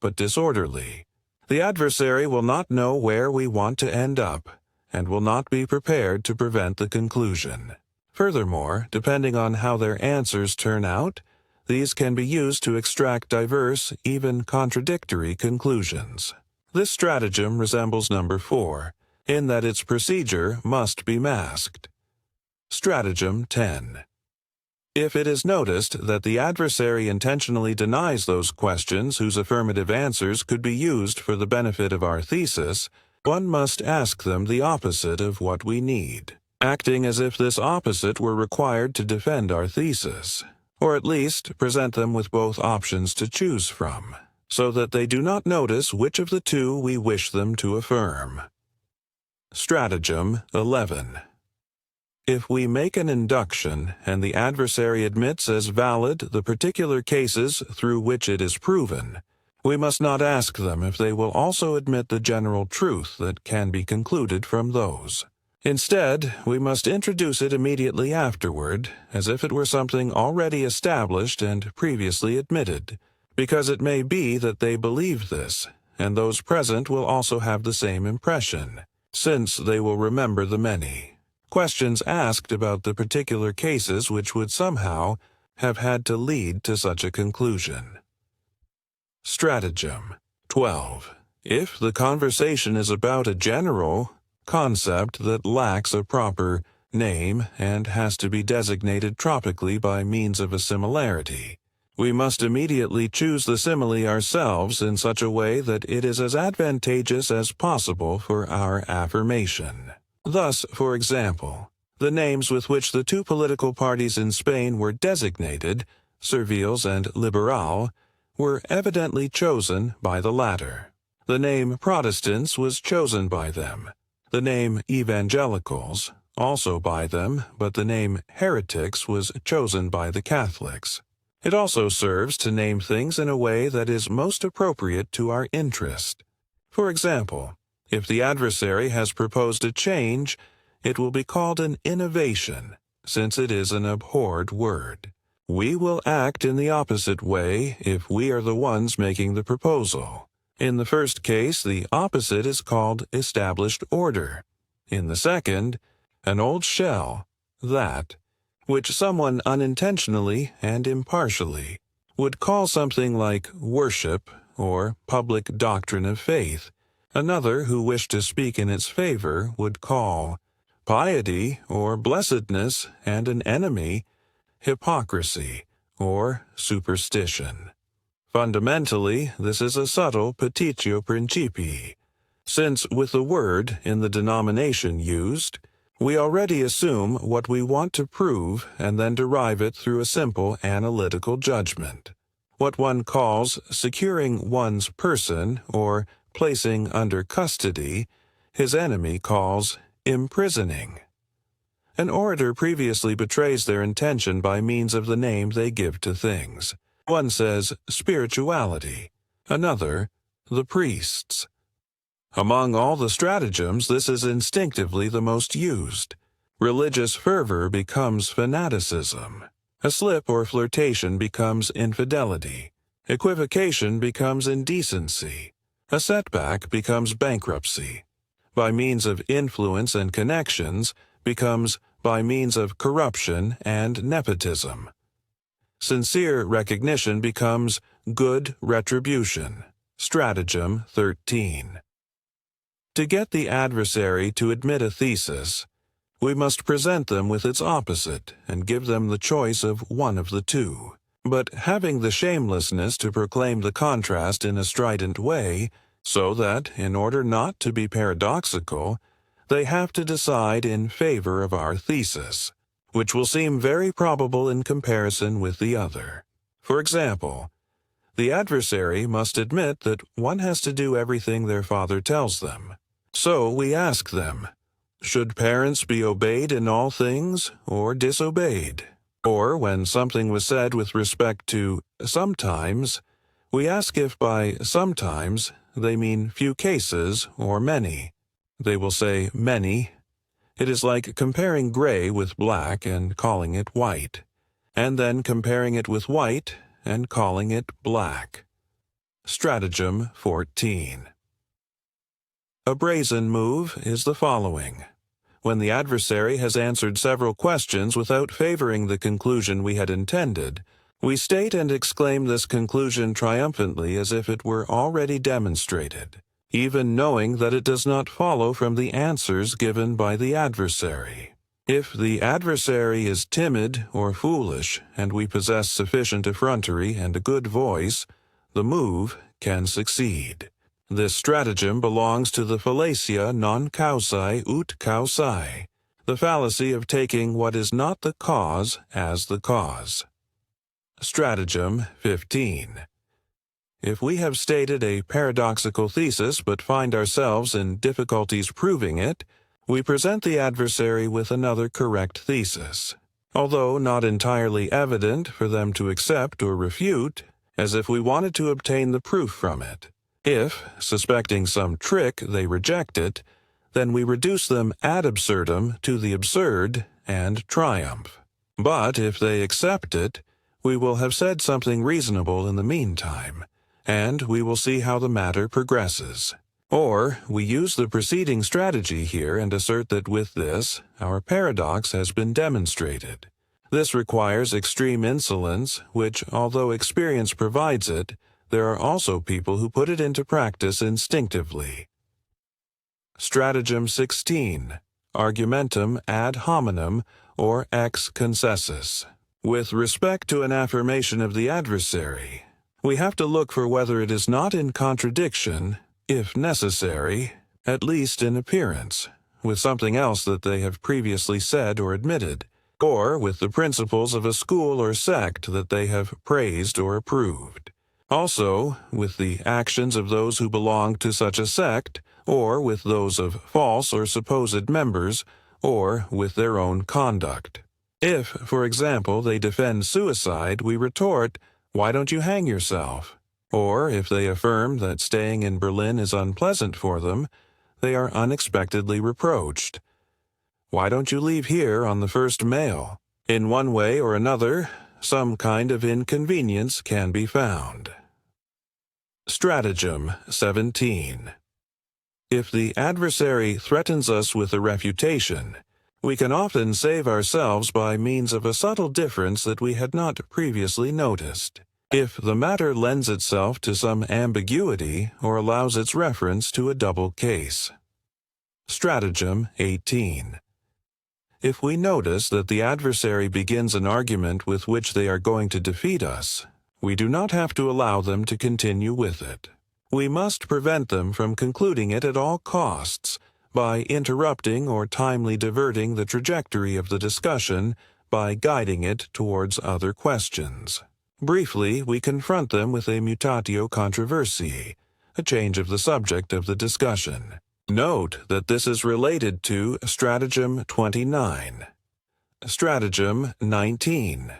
but disorderly. The adversary will not know where we want to end up, and will not be prepared to prevent the conclusion. Furthermore, depending on how their answers turn out, these can be used to extract diverse, even contradictory conclusions. This stratagem resembles number 4, in that its procedure must be masked. Stratagem 10. If it is noticed that the adversary intentionally denies those questions whose affirmative answers could be used for the benefit of our thesis, one must ask them the opposite of what we need, acting as if this opposite were required to defend our thesis, or at least present them with both options to choose from, so that they do not notice which of the two we wish them to affirm. Stratagem 11. If we make an induction and the adversary admits as valid the particular cases through which it is proven, we must not ask them if they will also admit the general truth that can be concluded from those. Instead, we must introduce it immediately afterward, as if it were something already established and previously admitted, because it may be that they believe this, and those present will also have the same impression, since they will remember the many questions asked about the particular cases which would somehow have had to lead to such a conclusion. Stratagem 12. If the conversation is about a general concept that lacks a proper name and has to be designated tropically by means of a similarity, we must immediately choose the simile ourselves in such a way that it is as advantageous as possible for our affirmation. Thus, for example, the names with which the two political parties in Spain were designated, Servils and Liberal, were evidently chosen by the latter. The name Protestants was chosen by them, the name Evangelicals also by them, but the name Heretics was chosen by the Catholics. It also serves to name things in a way that is most appropriate to our interest. For example, if the adversary has proposed a change, it will be called an innovation, since it is an abhorred word. We will act in the opposite way if we are the ones making the proposal. In the first case, the opposite is called established order. In the second, an old shell, that, which someone unintentionally and impartially would call something like worship or public doctrine of faith, another who wished to speak in its favor would call piety or blessedness, and an enemy hypocrisy or superstition. Fundamentally, this is a subtle petitio principii, since with the word in the denomination used, we already assume what we want to prove and then derive it through a simple analytical judgment. What one calls securing one's person or placing under custody, his enemy calls imprisoning. An orator previously betrays their intention by means of the name they give to things. One says spirituality, another the priests. Among all the stratagems, this is instinctively the most used. Religious fervor becomes fanaticism. A slip or flirtation becomes infidelity. Equivocation becomes indecency. A setback becomes bankruptcy. By means of influence and connections becomes by means of corruption and nepotism. Sincere recognition becomes good retribution. Stratagem 13. To get the adversary to admit a thesis, we must present them with its opposite and give them the choice of one of the two. But having the shamelessness to proclaim the contrast in a strident way, so that, in order not to be paradoxical, they have to decide in favor of our thesis, which will seem very probable in comparison with the other. For example, the adversary must admit that one has to do everything their father tells them. So we ask them, should parents be obeyed in all things or disobeyed? Or when something was said with respect to sometimes, we ask if by sometimes they mean few cases or many. They will say many. It is like comparing gray with black and calling it white, and then comparing it with white and calling it black. Stratagem 14. A brazen move is the following. When the adversary has answered several questions without favoring the conclusion we had intended, we state and exclaim this conclusion triumphantly as if it were already demonstrated, even knowing that it does not follow from the answers given by the adversary. If the adversary is timid or foolish, and we possess sufficient effrontery and a good voice, the move can succeed. This stratagem belongs to the fallacia non causae ut causae, the fallacy of taking what is not the cause as the cause. Stratagem 15. If we have stated a paradoxical thesis but find ourselves in difficulties proving it, we present the adversary with another correct thesis, although not entirely evident for them to accept or refute, as if we wanted to obtain the proof from it. If, suspecting some trick, they reject it, then we reduce them ad absurdum to the absurd and triumph. But if they accept it, we will have said something reasonable in the meantime, and we will see how the matter progresses. Or we use the preceding strategy here and assert that with this, our paradox has been demonstrated. This requires extreme insolence, which, although experience provides it, there are also people who put it into practice instinctively. Stratagem 16. Argumentum ad hominem, or ex concessus. With respect to an affirmation of the adversary, we have to look for whether it is not in contradiction, if necessary, at least in appearance, with something else that they have previously said or admitted, or with the principles of a school or sect that they have praised or approved. Also, with the actions of those who belong to such a sect, or with those of false or supposed members, or with their own conduct. If, for example, they defend suicide, we retort, "Why don't you hang yourself?" Or if they affirm that staying in Berlin is unpleasant for them, they are unexpectedly reproached. "Why don't you leave here on the first mail?" In one way or another, some kind of inconvenience can be found. Stratagem 17. If the adversary threatens us with a refutation, we can often save ourselves by means of a subtle difference that we had not previously noticed. If the matter lends itself to some ambiguity or allows its reference to a double case. Stratagem 18. If we notice that the adversary begins an argument with which they are going to defeat us, we do not have to allow them to continue with it. We must prevent them from concluding it at all costs by interrupting or timely diverting the trajectory of the discussion by guiding it towards other questions. Briefly, we confront them with a mutatio controversiae, a change of the subject of the discussion. Note that this is related to Stratagem 29. Stratagem 19.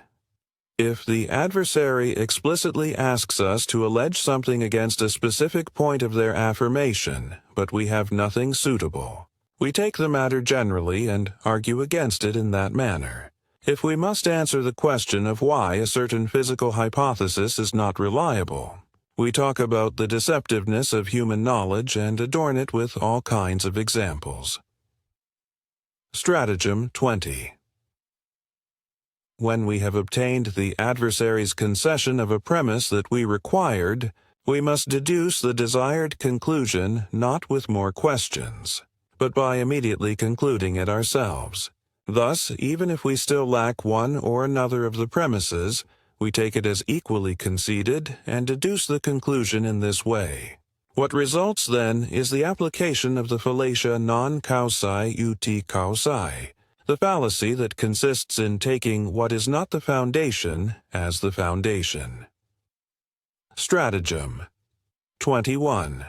If the adversary explicitly asks us to allege something against a specific point of their affirmation, but we have nothing suitable, we take the matter generally and argue against it in that manner. If we must answer the question of why a certain physical hypothesis is not reliable, we talk about the deceptiveness of human knowledge and adorn it with all kinds of examples. Stratagem 20. When we have obtained the adversary's concession of a premise that we required, We must deduce the desired conclusion not with more questions, but by immediately concluding it ourselves. Thus, even if we still lack one or another of the premises, we take it as equally conceded and deduce the conclusion in this way. What results, then, is the application of the fallacia non causae ut causae, the fallacy that consists in taking what is not the foundation as the foundation. Stratagem 21.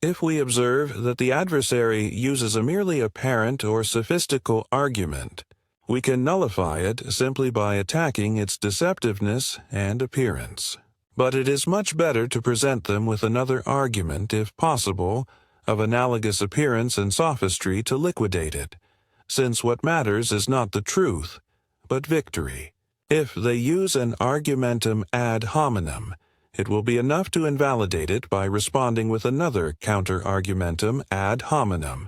If we observe that the adversary uses a merely apparent or sophistical argument, we can nullify it simply by attacking its deceptiveness and appearance. But it is much better to present them with another argument, if possible, of analogous appearance and sophistry to liquidate it, since what matters is not the truth, but victory. If they use an argumentum ad hominem, it will be enough to invalidate it by responding with another counter-argumentum ad hominem,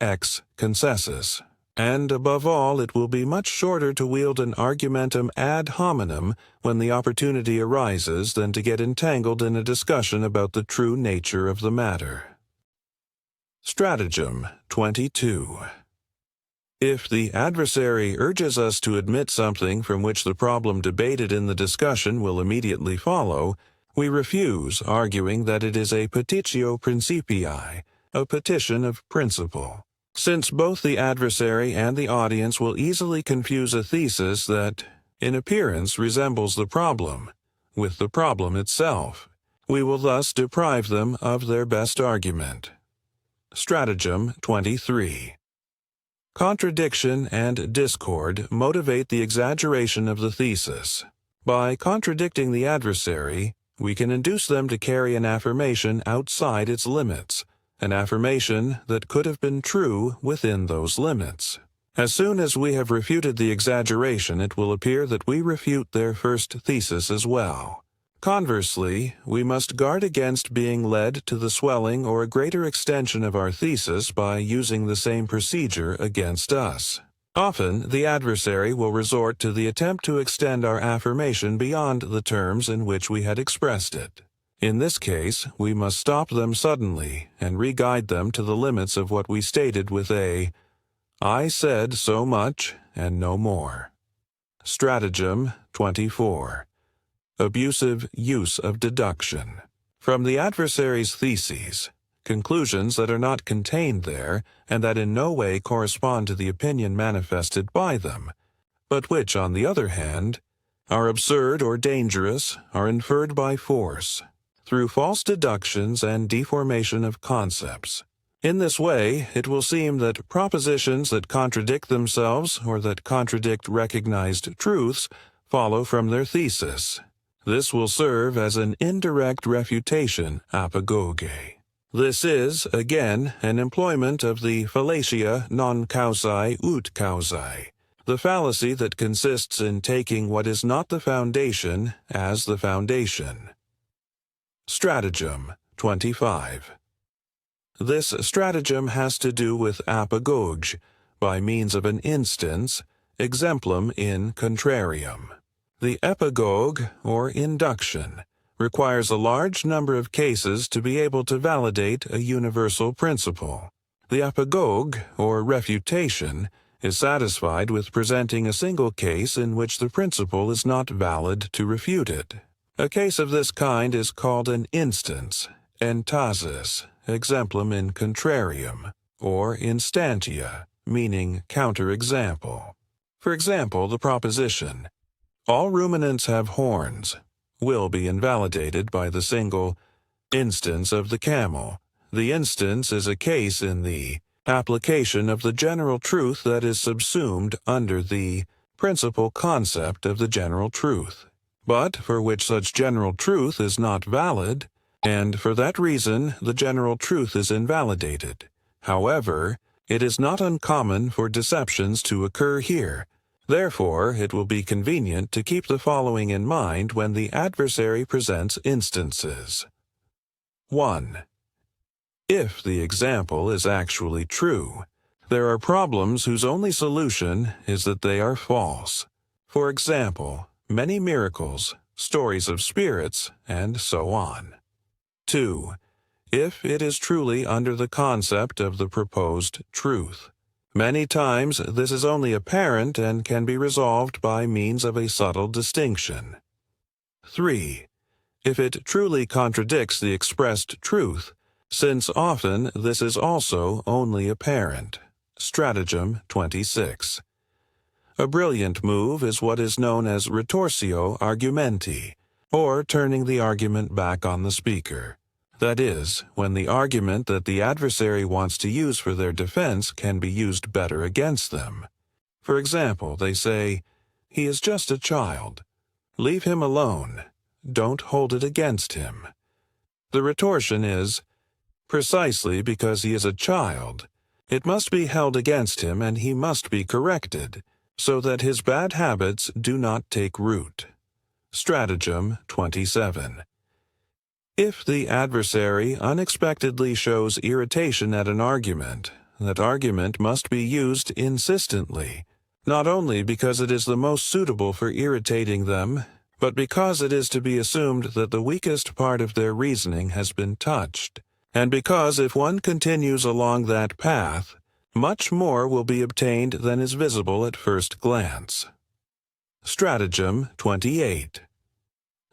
ex concessus. And above all, it will be much shorter to wield an argumentum ad hominem when the opportunity arises than to get entangled in a discussion about the true nature of the matter. Stratagem 22. If the adversary urges us to admit something from which the problem debated in the discussion will immediately follow, we refuse, arguing that it is a petitio principii, a petition of principle. Since both the adversary and the audience will easily confuse a thesis that, in appearance, resembles the problem, with the problem itself, we will thus deprive them of their best argument. Stratagem 23. Contradiction and discord motivate the exaggeration of the thesis. By contradicting the adversary, we can induce them to carry an affirmation outside its limits, an affirmation that could have been true within those limits. As soon as we have refuted the exaggeration, it will appear that we refute their first thesis as well. Conversely, we must guard against being led to the swelling or a greater extension of our thesis by using the same procedure against us. Often, the adversary will resort to the attempt to extend our affirmation beyond the terms in which we had expressed it. In this case, we must stop them suddenly and re-guide them to the limits of what we stated with a, "I said so much and no more." Stratagem 24. Abusive use of deduction. From the adversary's theses, conclusions that are not contained there and that in no way correspond to the opinion manifested by them, but which, on the other hand, are absurd or dangerous, are inferred by force, through false deductions and deformation of concepts. In this way, it will seem that propositions that contradict themselves or that contradict recognized truths follow from their thesis. This will serve as an indirect refutation apagoge. This is, again, an employment of the fallacia non causae ut causae, the fallacy that consists in taking what is not the foundation as the foundation. Stratagem 25. This stratagem has to do with apagoge, by means of an instance, exemplum in contrarium. The epagogue, or induction, requires a large number of cases to be able to validate a universal principle. The apagogue, or refutation, is satisfied with presenting a single case in which the principle is not valid to refute it. A case of this kind is called an instance, entasis, exemplum in contrarium, or instantia, meaning counterexample. For example, the proposition, "All ruminants have horns," will be invalidated by the single instance of the camel. The instance is a case in the application of the general truth that is subsumed under the principal concept of the general truth, but for which such general truth is not valid, and for that reason the general truth is invalidated. However, it is not uncommon for deceptions to occur here. Therefore, it will be convenient to keep the following in mind when the adversary presents instances. 1. If the example is actually true, there are problems whose only solution is that they are false. For example, many miracles, stories of spirits, and so on. 2. If it is truly under the concept of the proposed truth. Many times this is only apparent and can be resolved by means of a subtle distinction. 3. If it truly contradicts the expressed truth, since often this is also only apparent. Stratagem 26. A brilliant move is what is known as retorsio argumenti, or turning the argument back on the speaker. That is, when the argument that the adversary wants to use for their defense can be used better against them. For example, they say, "He is just a child. Leave him alone. Don't hold it against him." The retortion is, "Precisely because he is a child, it must be held against him and he must be corrected, so that his bad habits do not take root." Stratagem 27. If the adversary unexpectedly shows irritation at an argument, that argument must be used insistently, not only because it is the most suitable for irritating them, but because it is to be assumed that the weakest part of their reasoning has been touched, and because if one continues along that path, much more will be obtained than is visible at first glance. Stratagem 28.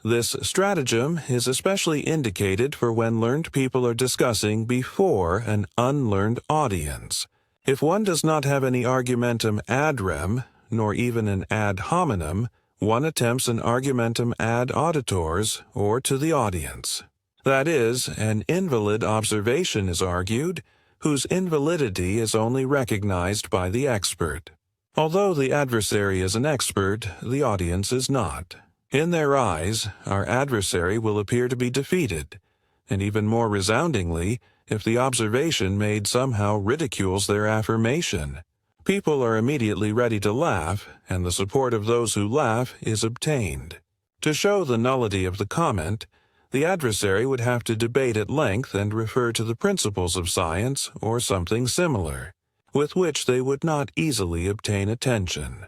This stratagem is especially indicated for when learned people are discussing before an unlearned audience. If one does not have any argumentum ad rem, nor even an ad hominem, one attempts an argumentum ad auditors, or to the audience. That is, an invalid observation is argued, whose invalidity is only recognized by the expert. Although the adversary is an expert, the audience is not. In their eyes, our adversary will appear to be defeated, and even more resoundingly, if the observation made somehow ridicules their affirmation. People are immediately ready to laugh, and the support of those who laugh is obtained. To show the nullity of the comment, the adversary would have to debate at length and refer to the principles of science or something similar, with which they would not easily obtain attention.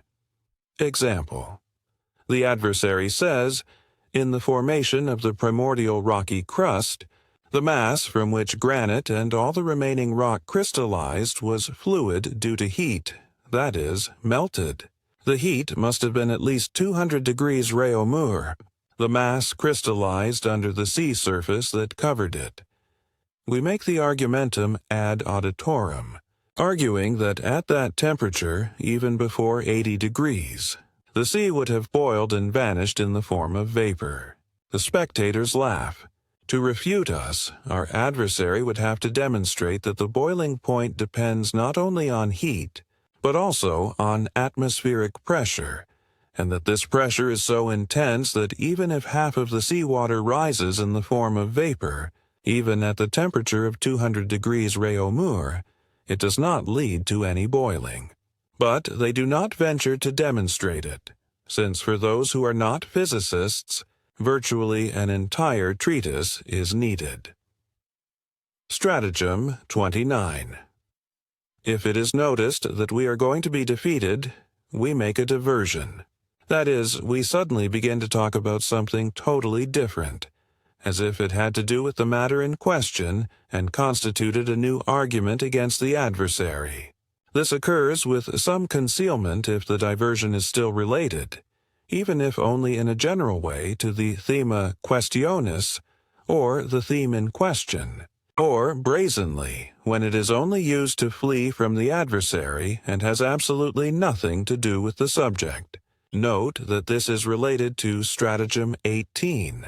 Example. The adversary says, in the formation of the primordial rocky crust, the mass from which granite and all the remaining rock crystallized was fluid due to heat, that is, melted. The heat must have been at least 200 degrees Réaumur. The mass crystallized under the sea surface that covered it. We make the argumentum ad auditorum, arguing that at that temperature, even before 80 degrees, the sea would have boiled and vanished in the form of vapor. The spectators laugh. To refute us, our adversary would have to demonstrate that the boiling point depends not only on heat, but also on atmospheric pressure, and that this pressure is so intense that even if half of the seawater rises in the form of vapor, even at the temperature of 200 degrees Réaumur, it does not lead to any boiling. But they do not venture to demonstrate it, since for those who are not physicists, virtually an entire treatise is needed. Stratagem 29. If it is noticed that we are going to be defeated, we make a diversion. That is, we suddenly begin to talk about something totally different, as if it had to do with the matter in question and constituted a new argument against the adversary. This occurs with some concealment if the diversion is still related, even if only in a general way to the thema questionis, or the theme in question, or brazenly, when it is only used to flee from the adversary and has absolutely nothing to do with the subject. Note that this is related to Stratagem 18.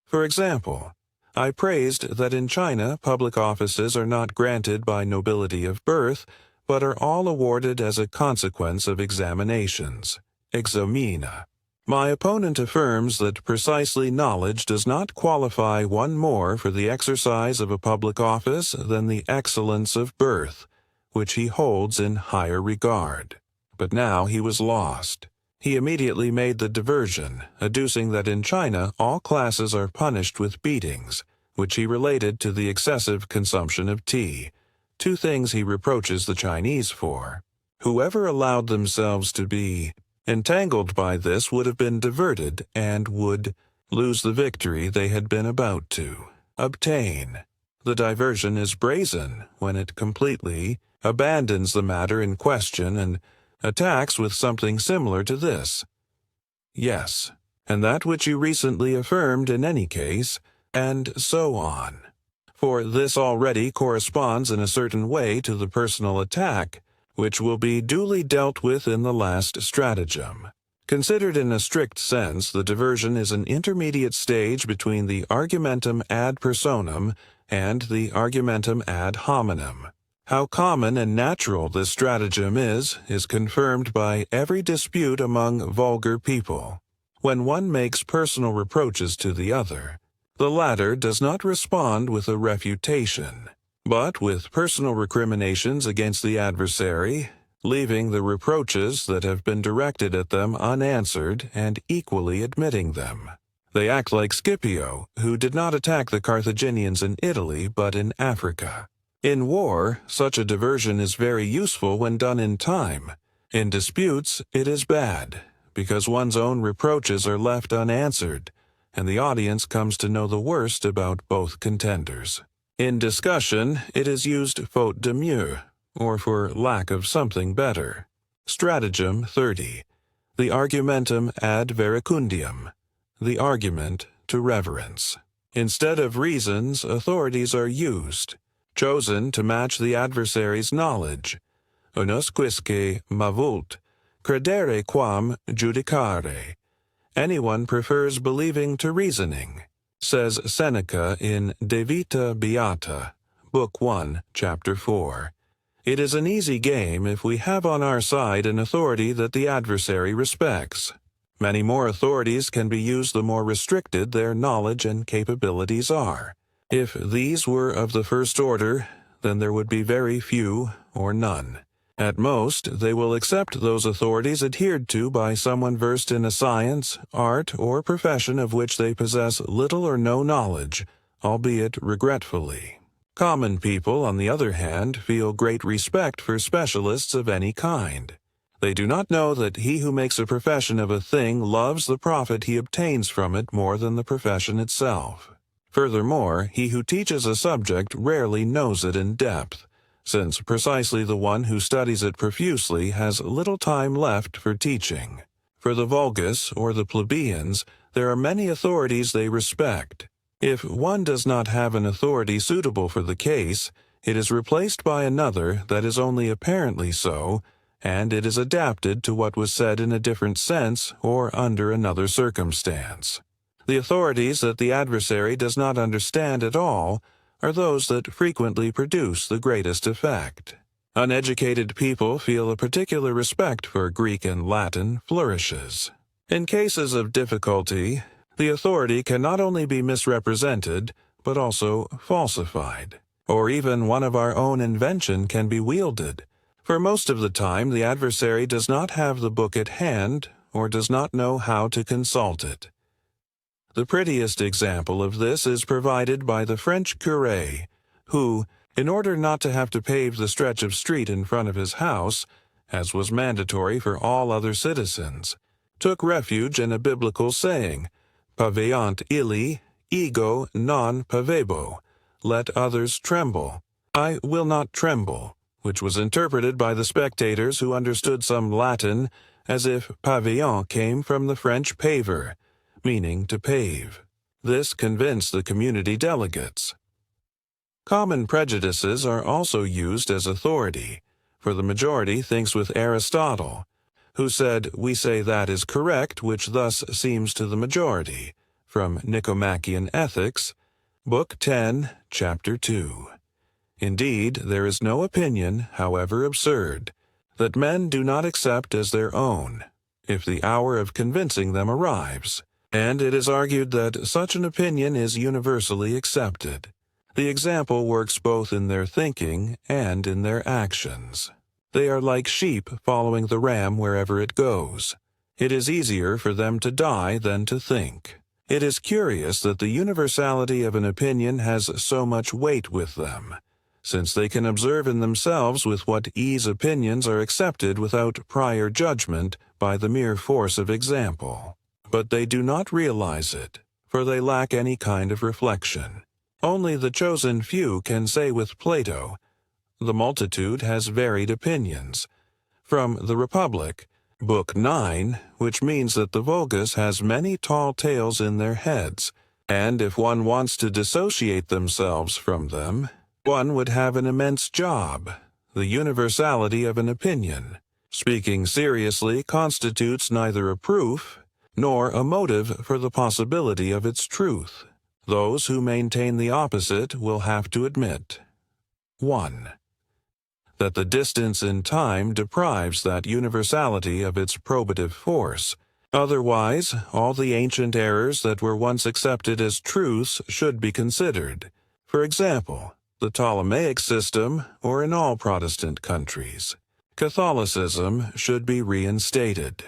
For example, I praised that in China public offices are not granted by nobility of birth, but are all awarded as a consequence of examinations, examina. My opponent affirms that precisely knowledge does not qualify one more for the exercise of a public office than the excellence of birth, which he holds in higher regard. But now he was lost. He immediately made the diversion, adducing that in China all classes are punished with beatings, which he related to the excessive consumption of tea. Two things he reproaches the Chinese for. Whoever allowed themselves to be entangled by this, would have been diverted and would lose the victory they had been about to obtain. The diversion is brazen when it completely abandons the matter in question and attacks with something similar to this: yes, and that which you recently affirmed in any case, and so on. For this already corresponds in a certain way to the personal attack, which will be duly dealt with in the last stratagem. Considered in a strict sense, the diversion is an intermediate stage between the argumentum ad personam and the argumentum ad hominem. How common and natural this stratagem is confirmed by every dispute among vulgar people. When one makes personal reproaches to the other, the latter does not respond with a refutation, but with personal recriminations against the adversary, leaving the reproaches that have been directed at them unanswered and equally admitting them. They act like Scipio, who did not attack the Carthaginians in Italy but in Africa. In war, such a diversion is very useful when done in time. In disputes, it is bad, because one's own reproaches are left unanswered, and the audience comes to know the worst about both contenders. In discussion, it is used faute de mieux, or for lack of something better. Stratagem 30. The argumentum ad verecundium. The argument to reverence. Instead of reasons, authorities are used, chosen to match the adversary's knowledge. Unus quisque mavult, credere quam judicare. Anyone prefers believing to reasoning, says Seneca in De Vita Beata, Book 1, Chapter 4. It is an easy game if we have on our side an authority that the adversary respects. Many more authorities can be used the more restricted their knowledge and capabilities are. If these were of the first order, then there would be very few or none. At most, they will accept those authorities adhered to by someone versed in a science, art, or profession of which they possess little or no knowledge, albeit regretfully. Common people, on the other hand, feel great respect for specialists of any kind. They do not know that he who makes a profession of a thing loves the profit he obtains from it more than the profession itself. Furthermore, he who teaches a subject rarely knows it in depth, since precisely the one who studies it profusely has little time left for teaching. For the vulgus, or the plebeians, there are many authorities they respect. If one does not have an authority suitable for the case, it is replaced by another that is only apparently so, and it is adapted to what was said in a different sense or under another circumstance. The authorities that the adversary does not understand at all are those that frequently produce the greatest effect. Uneducated people feel a particular respect for Greek and Latin flourishes. In cases of difficulty, the authority can not only be misrepresented, but also falsified, or even one of our own invention can be wielded. For most of the time, the adversary does not have the book at hand, or does not know how to consult it. The prettiest example of this is provided by the French curé, who, in order not to have to pave the stretch of street in front of his house, as was mandatory for all other citizens, took refuge in a biblical saying, Paveant illi, ego non pavebo, let others tremble. I will not tremble, which was interpreted by the spectators who understood some Latin as if pavillon came from the French paver, meaning to pave. This convinced the community delegates. Common prejudices are also used as authority, for the majority thinks with Aristotle, who said, we say that is correct, which thus seems to the majority, from Nicomachean Ethics, Book 10, Chapter 2. Indeed, there is no opinion, however absurd, that men do not accept as their own, if the hour of convincing them arrives, and it is argued that such an opinion is universally accepted. The example works both in their thinking and in their actions. They are like sheep following the ram wherever it goes. It is easier for them to die than to think. It is curious that the universality of an opinion has so much weight with them, since they can observe in themselves with what ease opinions are accepted without prior judgment by the mere force of example. But they do not realize it, for they lack any kind of reflection. Only the chosen few can say with Plato, "The multitude has varied opinions," from the Republic, Book 9, which means that the vulgus has many tall tales in their heads, and if one wants to dissociate themselves from them, one would have an immense job. The universality of an opinion, speaking seriously, constitutes neither a proof nor a motive for the possibility of its truth. Those who maintain the opposite will have to admit: 1. That the distance in time deprives that universality of its probative force. Otherwise, all the ancient errors that were once accepted as truths should be considered. For example, the Ptolemaic system, or in all Protestant countries. Catholicism should be reinstated.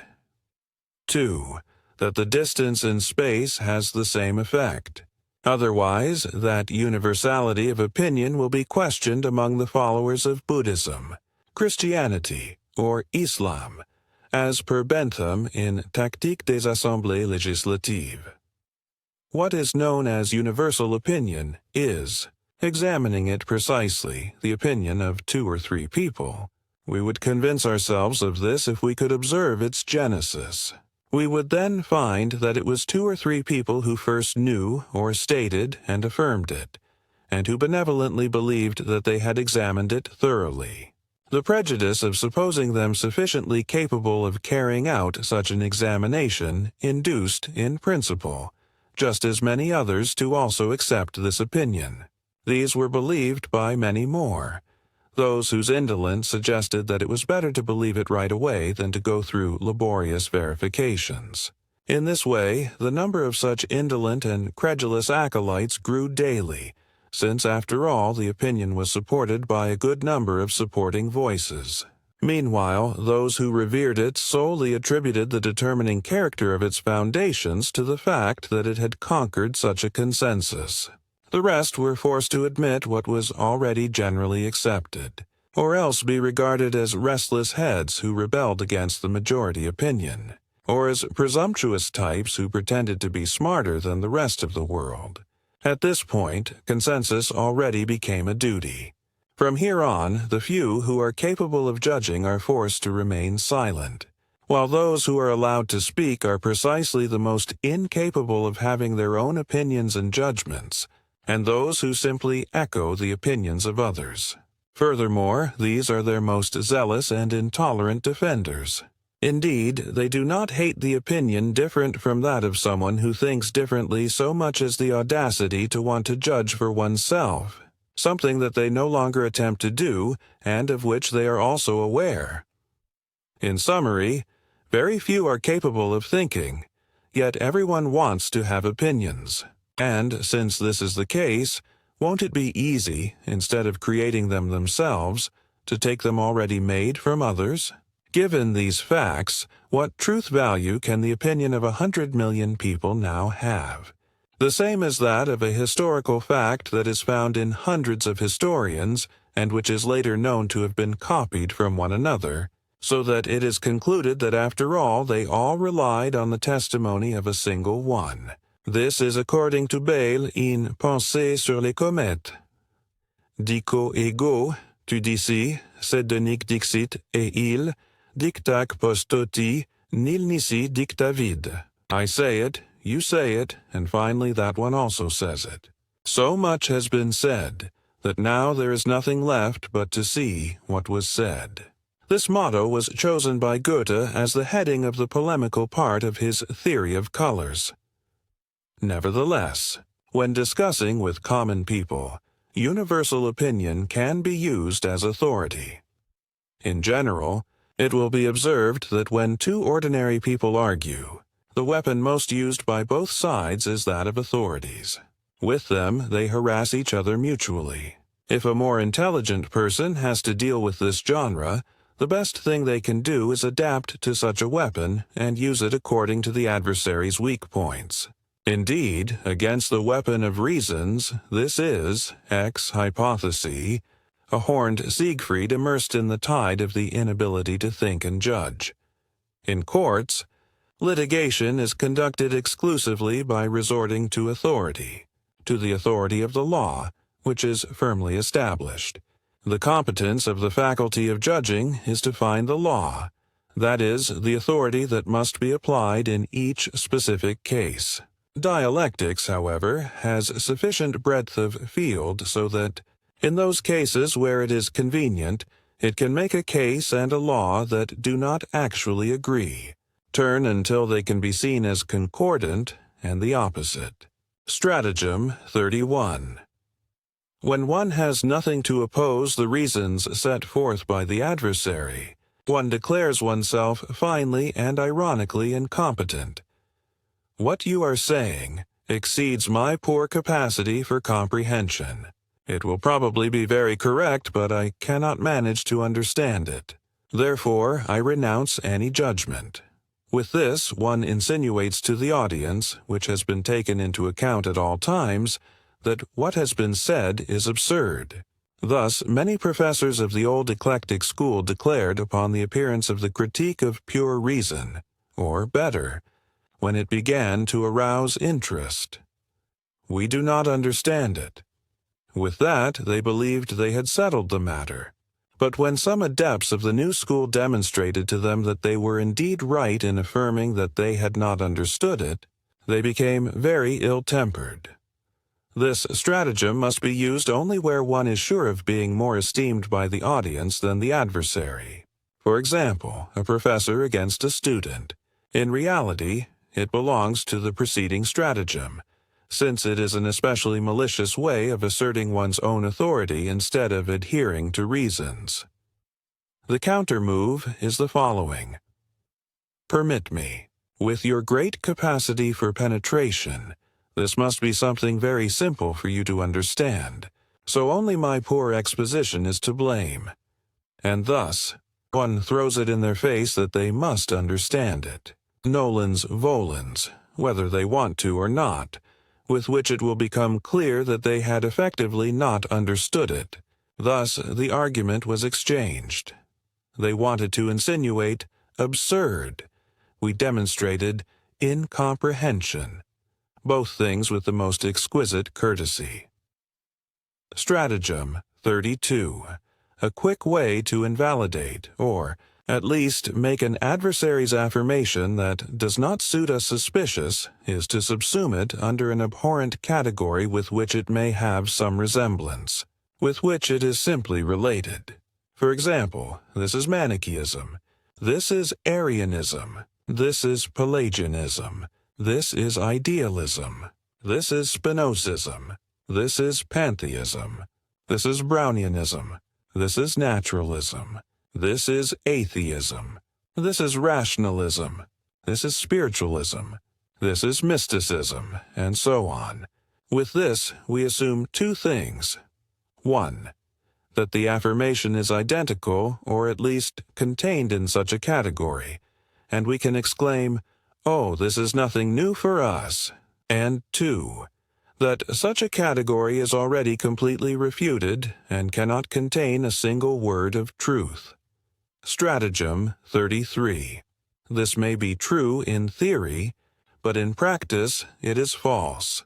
2. That the distance in space has the same effect. Otherwise, that universality of opinion will be questioned among the followers of Buddhism, Christianity, or Islam, as per Bentham in Tactique des Assemblées Législatives. What is known as universal opinion is, examining it precisely, the opinion of 2 or 3 people. We would convince ourselves of this if we could observe its genesis. We would then find that it was 2 or 3 people who first knew or stated and affirmed it, and who benevolently believed that they had examined it thoroughly. The prejudice of supposing them sufficiently capable of carrying out such an examination induced, in principle, just as many others to also accept this opinion. These were believed by many more, those whose indolence suggested that it was better to believe it right away than to go through laborious verifications. In this way, the number of such indolent and credulous acolytes grew daily, since after all the opinion was supported by a good number of supporting voices. Meanwhile, those who revered it solely attributed the determining character of its foundations to the fact that it had conquered such a consensus. The rest were forced to admit what was already generally accepted, or else be regarded as restless heads who rebelled against the majority opinion, or as presumptuous types who pretended to be smarter than the rest of the world. At this point, consensus already became a duty. From here on, the few who are capable of judging are forced to remain silent, while those who are allowed to speak are precisely the most incapable of having their own opinions and judgments, and those who simply echo the opinions of others. Furthermore, these are their most zealous and intolerant defenders. Indeed, they do not hate the opinion different from that of someone who thinks differently so much as the audacity to want to judge for oneself, something that they no longer attempt to do, and of which they are also aware. In summary, very few are capable of thinking, yet everyone wants to have opinions. And, since this is the case, won't it be easy, instead of creating them themselves, to take them already made from others? Given these facts, what truth value can the opinion of 100 million people now have? The same as that of a historical fact that is found in hundreds of historians, and which is later known to have been copied from one another, so that it is concluded that after all they all relied on the testimony of a single one. This is according to Bayle in Pensées sur les comètes. Dico ego, tu dici, sed de nic dixit, et il, dictac postoti, nil nisi dictavid. I say it, you say it, and finally that one also says it. So much has been said, that now there is nothing left but to see what was said. This motto was chosen by Goethe as the heading of the polemical part of his Theory of Colors. Nevertheless, when discussing with common people, universal opinion can be used as authority. In general, it will be observed that when 2 ordinary people argue, the weapon most used by both sides is that of authorities. With them, they harass each other mutually. If a more intelligent person has to deal with this genre, the best thing they can do is adapt to such a weapon and use it according to the adversary's weak points. Indeed, against the weapon of reasons, this is, ex hypothesi, a horned Siegfried immersed in the tide of the inability to think and judge. In courts, litigation is conducted exclusively by resorting to authority, to the authority of the law, which is firmly established. The competence of the faculty of judging is to find the law, that is, the authority that must be applied in each specific case. Dialectics, however, has sufficient breadth of field so that, in those cases where it is convenient, it can make a case and a law that do not actually agree, turn until they can be seen as concordant and the opposite. Stratagem 31. When one has nothing to oppose the reasons set forth by the adversary, one declares oneself finely and ironically incompetent. What you are saying exceeds my poor capacity for comprehension. It will probably be very correct, but I cannot manage to understand it. Therefore, I renounce any judgment. With this, one insinuates to the audience, which has been taken into account at all times, that what has been said is absurd. Thus, many professors of the old eclectic school declared upon the appearance of the Critique of Pure Reason, or better, when it began to arouse interest, we do not understand it. With that, they believed they had settled the matter. But when some adepts of the new school demonstrated to them that they were indeed right in affirming that they had not understood it, they became very ill-tempered. This stratagem must be used only where one is sure of being more esteemed by the audience than the adversary. For example, a professor against a student. In reality, it belongs to the preceding stratagem, since it is an especially malicious way of asserting one's own authority instead of adhering to reasons. The counter-move is the following. Permit me, with your great capacity for penetration, this must be something very simple for you to understand, so only my poor exposition is to blame. And thus, one throws it in their face that they must understand it. Nolens volens, whether they want to or not, with which it will become clear that they had effectively not understood it. Thus, the argument was exchanged. They wanted to insinuate absurd. We demonstrated incomprehension, both things with the most exquisite courtesy. Stratagem 32. A quick way to invalidate, or, at least, make an adversary's affirmation that does not suit us suspicious is to subsume it under an abhorrent category with which it may have some resemblance, with which it is simply related. For example, this is Manichaeism, this is Arianism, this is Pelagianism, this is Idealism, this is Spinozism, this is Pantheism, this is Brownianism, this is Naturalism, this is Atheism, this is Rationalism, this is Spiritualism, this is Mysticism, and so on. With this, we assume two things. 1. That the affirmation is identical, or at least contained in such a category, and we can exclaim, "Oh, this is nothing new for us." And 2. That such a category is already completely refuted and cannot contain a single word of truth. Stratagem 33. This may be true in theory, but in practice it is false.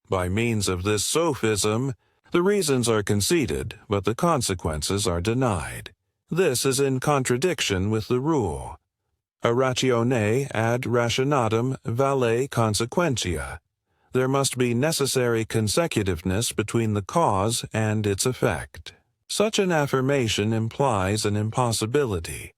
By means of this sophism, the reasons are conceded, but the consequences are denied. This is in contradiction with the rule, a ratione ad rationatum valet consequentia. There must be necessary consecutiveness between the cause and its effect. Such an affirmation implies an impossibility.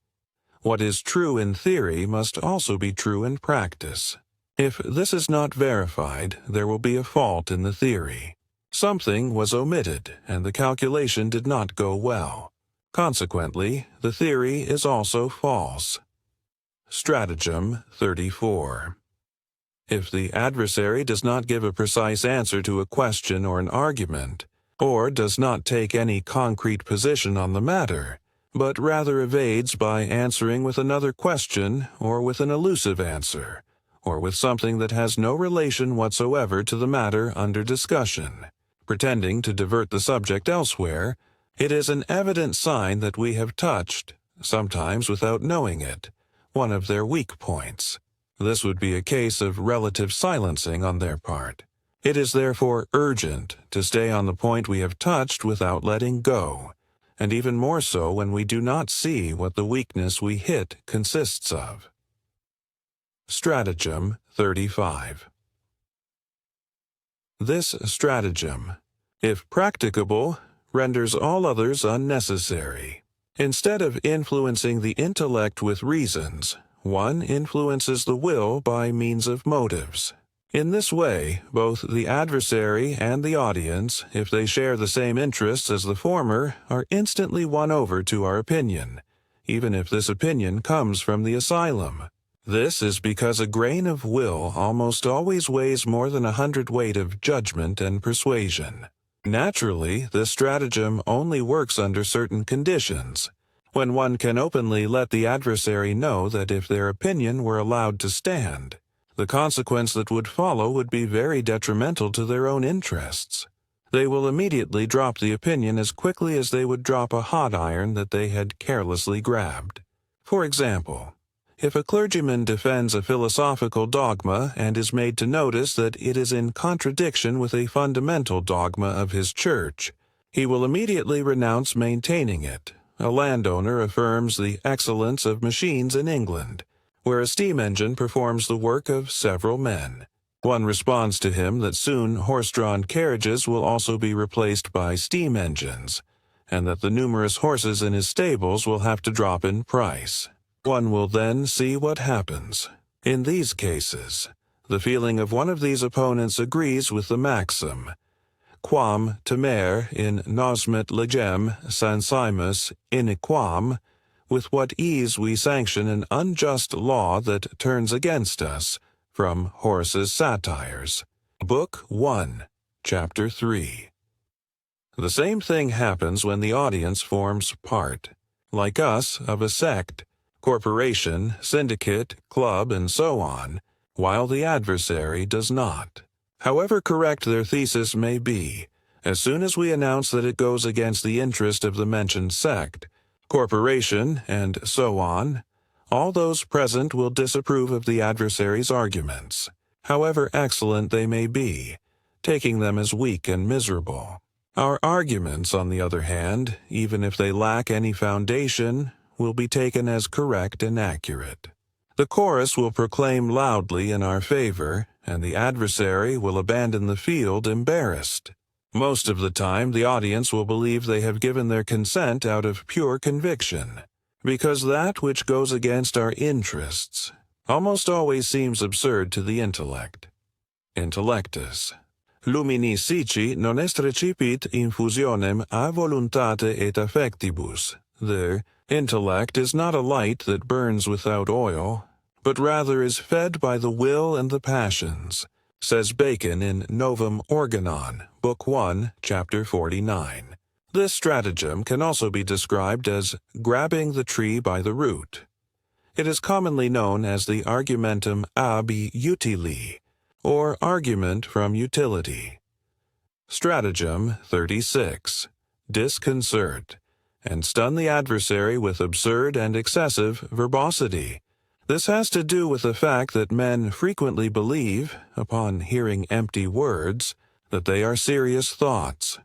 What is true in theory must also be true in practice. If this is not verified, there will be a fault in the theory. Something was omitted, and the calculation did not go well. Consequently, the theory is also false. Stratagem 34. If the adversary does not give a precise answer to a question or an argument, or does not take any concrete position on the matter, but rather evades by answering with another question or with an elusive answer, or with something that has no relation whatsoever to the matter under discussion, pretending to divert the subject elsewhere, It is an evident sign that we have touched, sometimes without knowing it, one of their weak points. This would be a case of relative silencing on their part. It is therefore urgent to stay on the point we have touched without letting go, and even more so when we do not see what the weakness we hit consists of. Stratagem 35. This stratagem, if practicable, renders all others unnecessary. Instead of influencing the intellect with reasons, one influences the will by means of motives. In this way, both the adversary and the audience, if they share the same interests as the former, are instantly won over to our opinion, even if this opinion comes from the asylum. This is because a grain of will almost always weighs more than 100 weight of judgment and persuasion. Naturally, this stratagem only works under certain conditions, when one can openly let the adversary know that if their opinion were allowed to stand, the consequence that would follow would be very detrimental to their own interests. They will immediately drop the opinion as quickly as they would drop a hot iron that they had carelessly grabbed. For example, if a clergyman defends a philosophical dogma and is made to notice that it is in contradiction with a fundamental dogma of his church, he will immediately renounce maintaining it. A landowner affirms the excellence of machines in England, where a steam engine performs the work of several men. One responds to him that soon horse-drawn carriages will also be replaced by steam engines, and that the numerous horses in his stables will have to drop in price. One will then see what happens. In these cases, the feeling of one of these opponents agrees with the maxim, quam temere in nosmet legem sansimus iniquam, with what ease we sanction an unjust law that turns against us, from Horace's Satires. Book 1, Chapter 3. The same thing happens when the audience forms part, like us, of a sect, corporation, syndicate, club, and so on, while the adversary does not. However correct their thesis may be, as soon as we announce that it goes against the interest of the mentioned sect, corporation, and so on, all those present will disapprove of the adversary's arguments, however excellent they may be, taking them as weak and miserable. Our arguments, on the other hand, even if they lack any foundation, will be taken as correct and accurate. The chorus will proclaim loudly in our favor, and the adversary will abandon the field embarrassed. Most of the time, the audience will believe they have given their consent out of pure conviction, because that which goes against our interests almost always seems absurd to the intellect. Intellectus. Lumini sici non est recipit infusionem a voluntate et affectibus. The intellect is not a light that burns without oil, but rather is fed by the will and the passions, says Bacon in Novum Organon, Book 1, Chapter 49. This stratagem can also be described as grabbing the tree by the root. It is commonly known as the argumentum ab utili, or argument from utility. Stratagem 36. Disconcert, and stun the adversary with absurd and excessive verbosity. This has to do with the fact that men frequently believe, upon hearing empty words, that they are serious thoughts.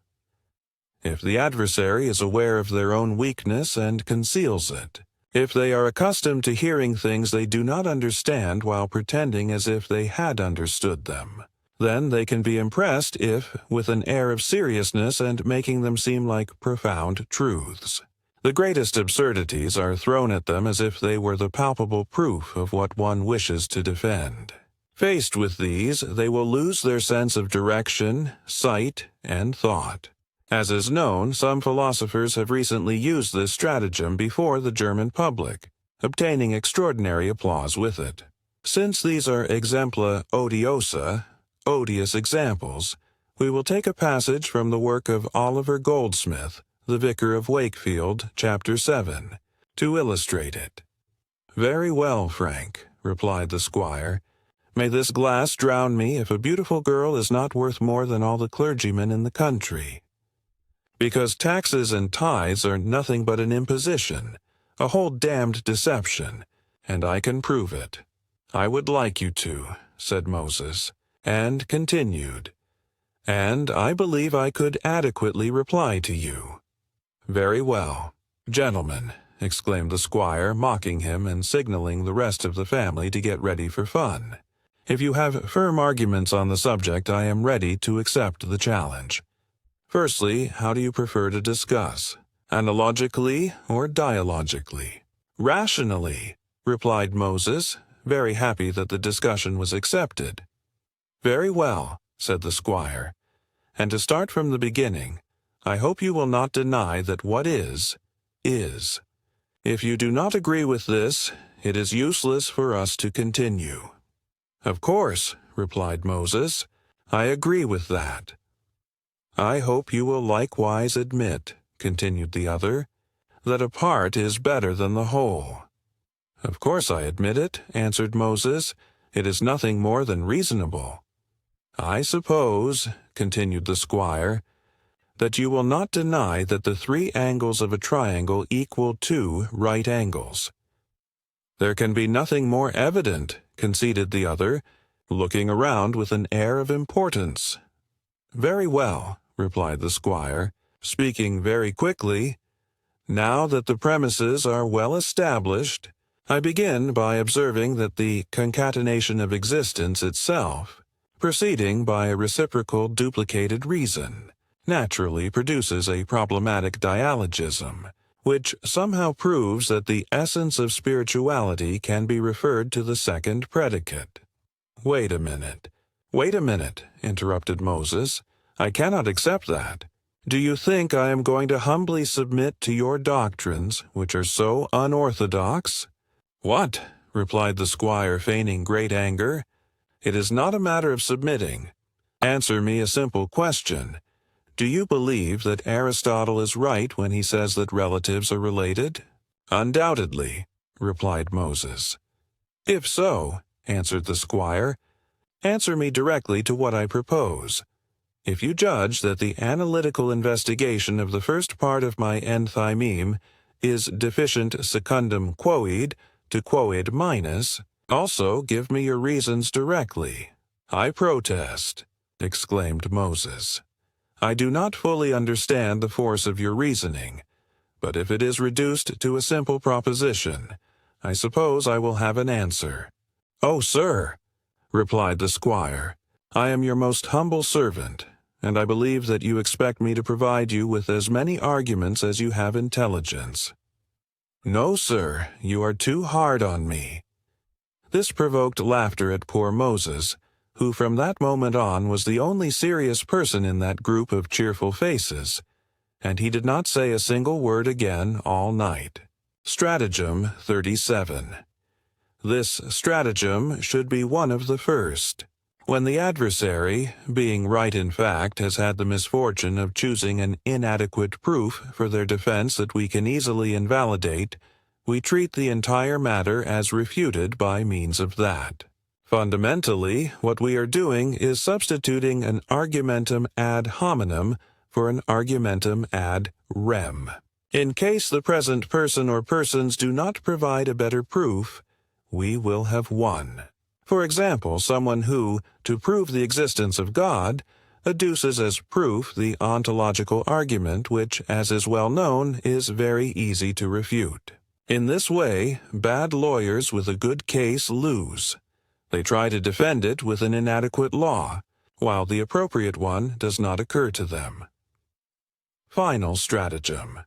If the adversary is aware of their own weakness and conceals it, if they are accustomed to hearing things they do not understand while pretending as if they had understood them, then they can be impressed if, with an air of seriousness and making them seem like profound truths. The greatest absurdities are thrown at them as if they were the palpable proof of what one wishes to defend. Faced with these, they will lose their sense of direction, sight, and thought. As is known, some philosophers have recently used this stratagem before the German public, obtaining extraordinary applause with it. Since these are exempla odiosa, odious examples, we will take a passage from the work of Oliver Goldsmith, the Vicar of Wakefield, Chapter 7, to illustrate it. "Very well, Frank," replied the squire. "May this glass drown me if a beautiful girl is not worth more than all the clergymen in the country." Because taxes and tithes are nothing but an imposition, a whole damned deception, and I can prove it. I would like you to, said Moses, and continued, and I believe I could adequately reply to you. Very well. Gentlemen, exclaimed the squire, mocking him and signaling the rest of the family to get ready for fun. If you have firm arguments on the subject, I am ready to accept the challenge. Firstly, how do you prefer to discuss? Analogically or dialogically? Rationally, replied Moses, very happy that the discussion was accepted. Very well, said the squire. And to start from the beginning, I hope you will not deny that what is. If you do not agree with this, it is useless for us to continue. Of course, replied Moses, I agree with that. I hope you will likewise admit, continued the other, that a part is better than the whole. Of course I admit it, answered Moses. It is nothing more than reasonable. I suppose, continued the squire, that you will not deny that the 3 angles of a triangle equal 2 right angles. There can be nothing more evident, conceded the other, looking around with an air of importance. Very well, replied the squire, speaking very quickly. Now that the premises are well established, I begin by observing that the concatenation of existence itself, proceeding by a reciprocal duplicated reason, naturally produces a problematic dialogism, which somehow proves that the essence of spirituality can be referred to the second predicate. Wait a minute, interrupted Moses. I cannot accept that. Do you think I am going to humbly submit to your doctrines, which are so unorthodox? What? Replied the squire, feigning great anger. It is not a matter of submitting. Answer me a simple question. Do you believe that Aristotle is right when he says that relatives are related? Undoubtedly, replied Moses. If so, answered the squire, answer me directly to what I propose. If you judge that the analytical investigation of the first part of my enthymeme is deficient secundum quoid to quoid minus, also give me your reasons directly. I protest, exclaimed Moses. I do not fully understand the force of your reasoning, but if it is reduced to a simple proposition, I suppose I will have an answer. Oh, sir, replied the squire, I am your most humble servant, and I believe that you expect me to provide you with as many arguments as you have intelligence. No, sir, you are too hard on me. This provoked laughter at poor Moses, who from that moment on was the only serious person in that group of cheerful faces, and he did not say a single word again all night. Stratagem 37. This stratagem should be one of the first. When the adversary, being right in fact, has had the misfortune of choosing an inadequate proof for their defense that we can easily invalidate, we treat the entire matter as refuted by means of that. Fundamentally, what we are doing is substituting an argumentum ad hominem for an argumentum ad rem. In case the present person or persons do not provide a better proof, we will have won. For example, someone who, to prove the existence of God, adduces as proof the ontological argument which, as is well known, is very easy to refute. In this way, bad lawyers with a good case lose. They try to defend it with an inadequate law, while the appropriate one does not occur to them. Final stratagem.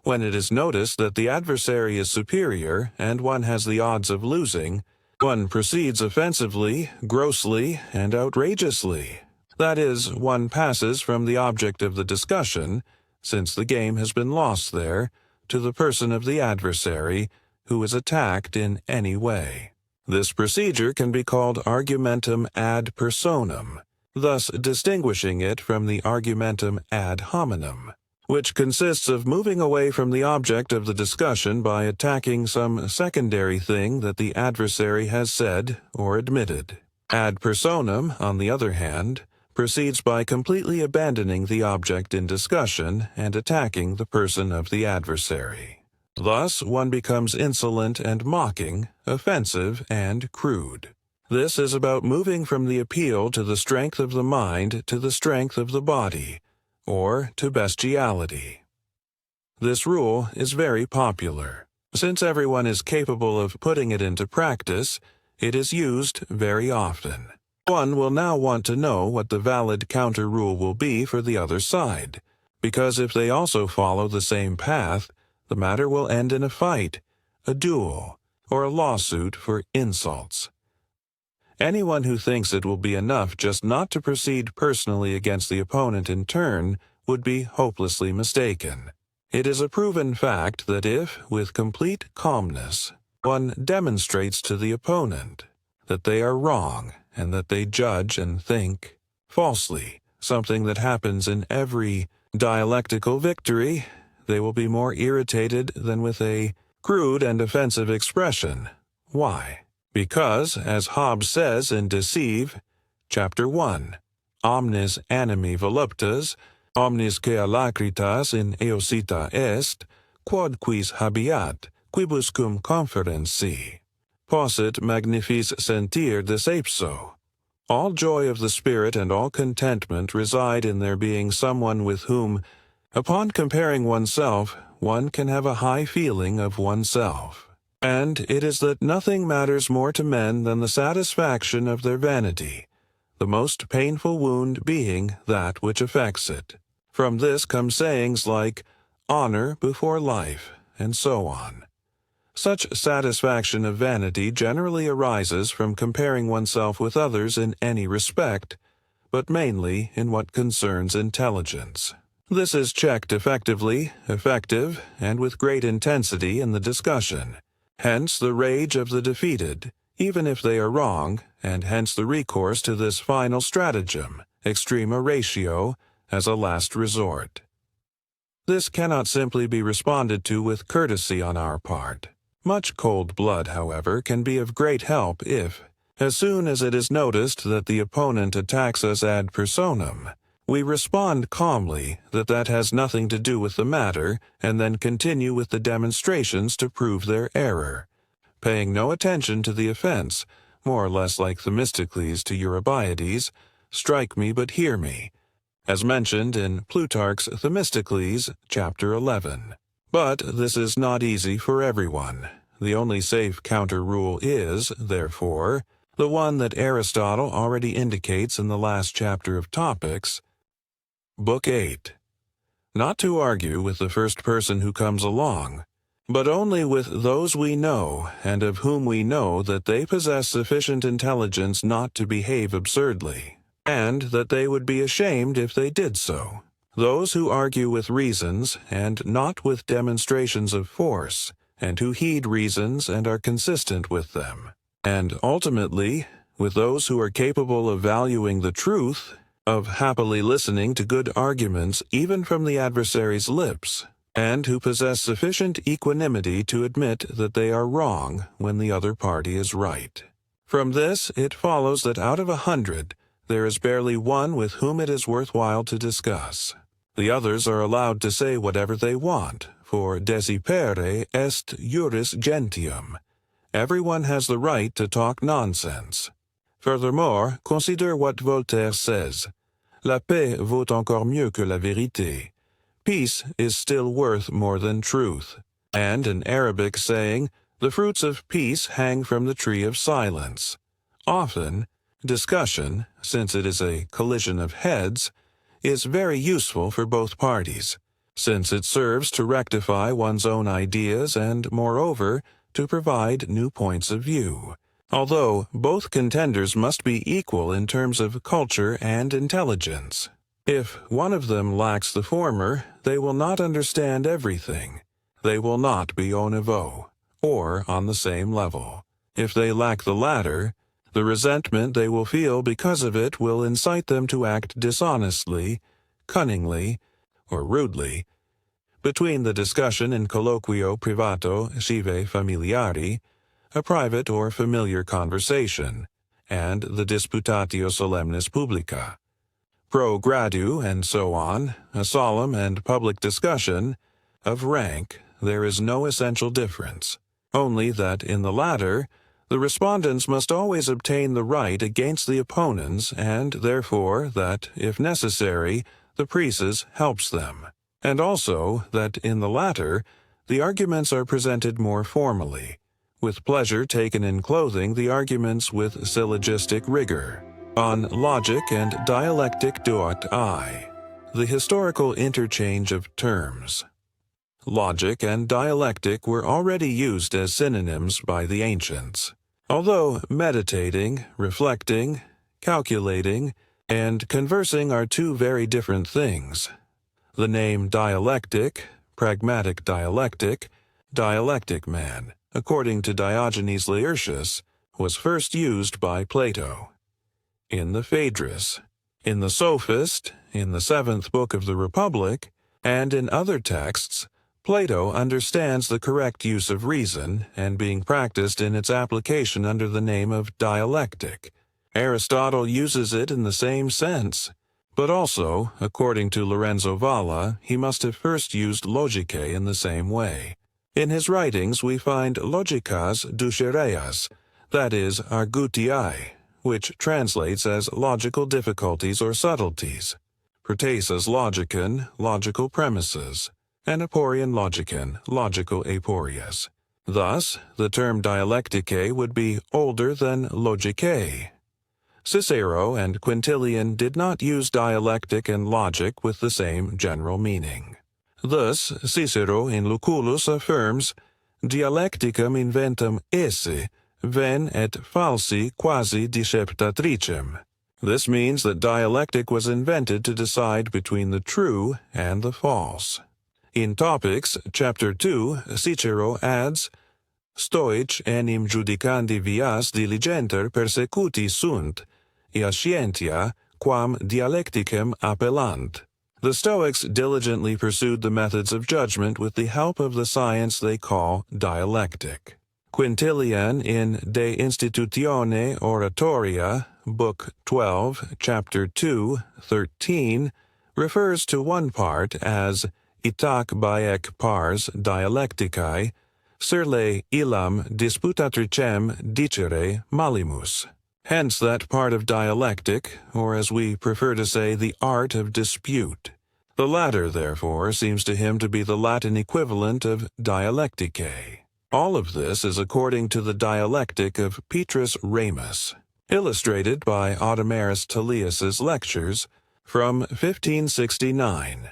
When it is noticed that the adversary is superior and one has the odds of losing, one proceeds offensively, grossly, and outrageously. That is, one passes from the object of the discussion, since the game has been lost there, to the person of the adversary, who is attacked in any way. This procedure can be called argumentum ad personam, thus distinguishing it from the argumentum ad hominem, which consists of moving away from the object of the discussion by attacking some secondary thing that the adversary has said or admitted. Ad personam, on the other hand, proceeds by completely abandoning the object in discussion and attacking the person of the adversary. Thus, one becomes insolent and mocking, offensive and crude. This is about moving from the appeal to the strength of the mind to the strength of the body, or to bestiality. This rule is very popular. Since everyone is capable of putting it into practice, it is used very often. One will now want to know what the valid counter-rule will be for the other side, because if they also follow the same path, the matter will end in a fight, a duel, or a lawsuit for insults. Anyone who thinks it will be enough just not to proceed personally against the opponent in turn would be hopelessly mistaken. It is a proven fact that if, with complete calmness, one demonstrates to the opponent that they are wrong and that they judge and think falsely, something that happens in every dialectical victory, they will be more irritated than with a crude and offensive expression. Why? Because, as Hobbes says in Deceive, Chapter 1, Omnis animi voluptas, omnis que alacritas in eosita est, quod quis habeat, quibuscum conferenci, possit magnifice sentir decepso. All joy of the spirit and all contentment reside in there being someone with whom, upon comparing oneself, one can have a high feeling of oneself. And it is that nothing matters more to men than the satisfaction of their vanity, the most painful wound being that which affects it. From this come sayings like, honor before life, and so on. Such satisfaction of vanity generally arises from comparing oneself with others in any respect, but mainly in what concerns intelligence. This is checked effective, and with great intensity in the discussion. Hence the rage of the defeated, even if they are wrong, and hence the recourse to this final stratagem, extrema ratio, as a last resort. This cannot simply be responded to with courtesy on our part. Much cold blood, however, can be of great help if, as soon as it is noticed that the opponent attacks us ad personam, we respond calmly that that has nothing to do with the matter, and then continue with the demonstrations to prove their error, paying no attention to the offense, more or less like Themistocles to Eurybiades, strike me but hear me, as mentioned in Plutarch's Themistocles, Chapter 11. But this is not easy for everyone. The only safe counter-rule is, therefore, the one that Aristotle already indicates in the last chapter of Topics, Book 8. Not to argue with the first person who comes along, but only with those we know and of whom we know that they possess sufficient intelligence not to behave absurdly, and that they would be ashamed if they did so. Those who argue with reasons and not with demonstrations of force, and who heed reasons and are consistent with them, and ultimately with those who are capable of valuing the truth, of happily listening to good arguments even from the adversary's lips, and who possess sufficient equanimity to admit that they are wrong when the other party is right. From this it follows that out of 100, there is barely one with whom it is worthwhile to discuss. The others are allowed to say whatever they want, for desipere est juris gentium. Everyone has the right to talk nonsense. Furthermore, consider what Voltaire says. La paix vaut encore mieux que la vérité. Peace is still worth more than truth. And an Arabic saying, the fruits of peace hang from the tree of silence. Often, discussion, since it is a collision of heads, is very useful for both parties, since it serves to rectify one's own ideas and, moreover, to provide new points of view. Although both contenders must be equal in terms of culture and intelligence. If one of them lacks the former, they will not understand everything. They will not be au niveau, or on the same level. If they lack the latter, the resentment they will feel because of it will incite them to act dishonestly, cunningly, or rudely. Between the discussion in colloquio privato sive familiari, a private or familiar conversation, and the disputatio solemnis publica. pro gradu, and so on, a solemn and public discussion, of rank, there is no essential difference, only that in the latter, the respondents must always obtain the right against the opponents, and therefore that, if necessary, the praeses helps them, and also that in the latter, the arguments are presented more formally, with pleasure taken in clothing the arguments with syllogistic rigor. On Logic and Dialectic dot I, the historical interchange of terms. Logic and dialectic were already used as synonyms by the ancients. Although meditating, reflecting, calculating, and conversing are two very different things. The name dialectic, pragmatic dialectic man, according to Diogenes Laertius, was first used by Plato. In the Phaedrus, in the Sophist, in the 7th book of the Republic, and in other texts, Plato understands the correct use of reason and being practiced in its application under the name of dialectic. Aristotle uses it in the same sense, but also, according to Lorenzo Valla, he must have first used logicae in the same way. In his writings we find logicas ducereas, that is, argutiae, which translates as logical difficulties or subtleties, protasis logicon, logical premises, and aporian logicon, logical aporias. Thus, the term dialecticae would be older than logicae. Cicero and Quintilian did not use dialectic and logic with the same general meaning. Thus, Cicero in Lucullus affirms, dialecticam inventam esse, ven et falsi quasi deceptatricem. This means that dialectic was invented to decide between the true and the false. In Topics, chapter 2, Cicero adds, Stoic enim judicandi vias diligenter persecuti sunt, ea scientia, quam dialecticem appellant. The Stoics diligently pursued the methods of judgment with the help of the science they call dialectic. Quintilian in De Institutione Oratoria, Book 12, Chapter 2, 13, refers to one part as itac baec pars dialecticae, serle illam disputatricem dicere malimus. Hence that part of dialectic, or as we prefer to say, the art of dispute. The latter, therefore, seems to him to be the Latin equivalent of dialecticae. All of this is according to the dialectic of Petrus Ramus, illustrated by Audemarus Tullius's lectures from 1569.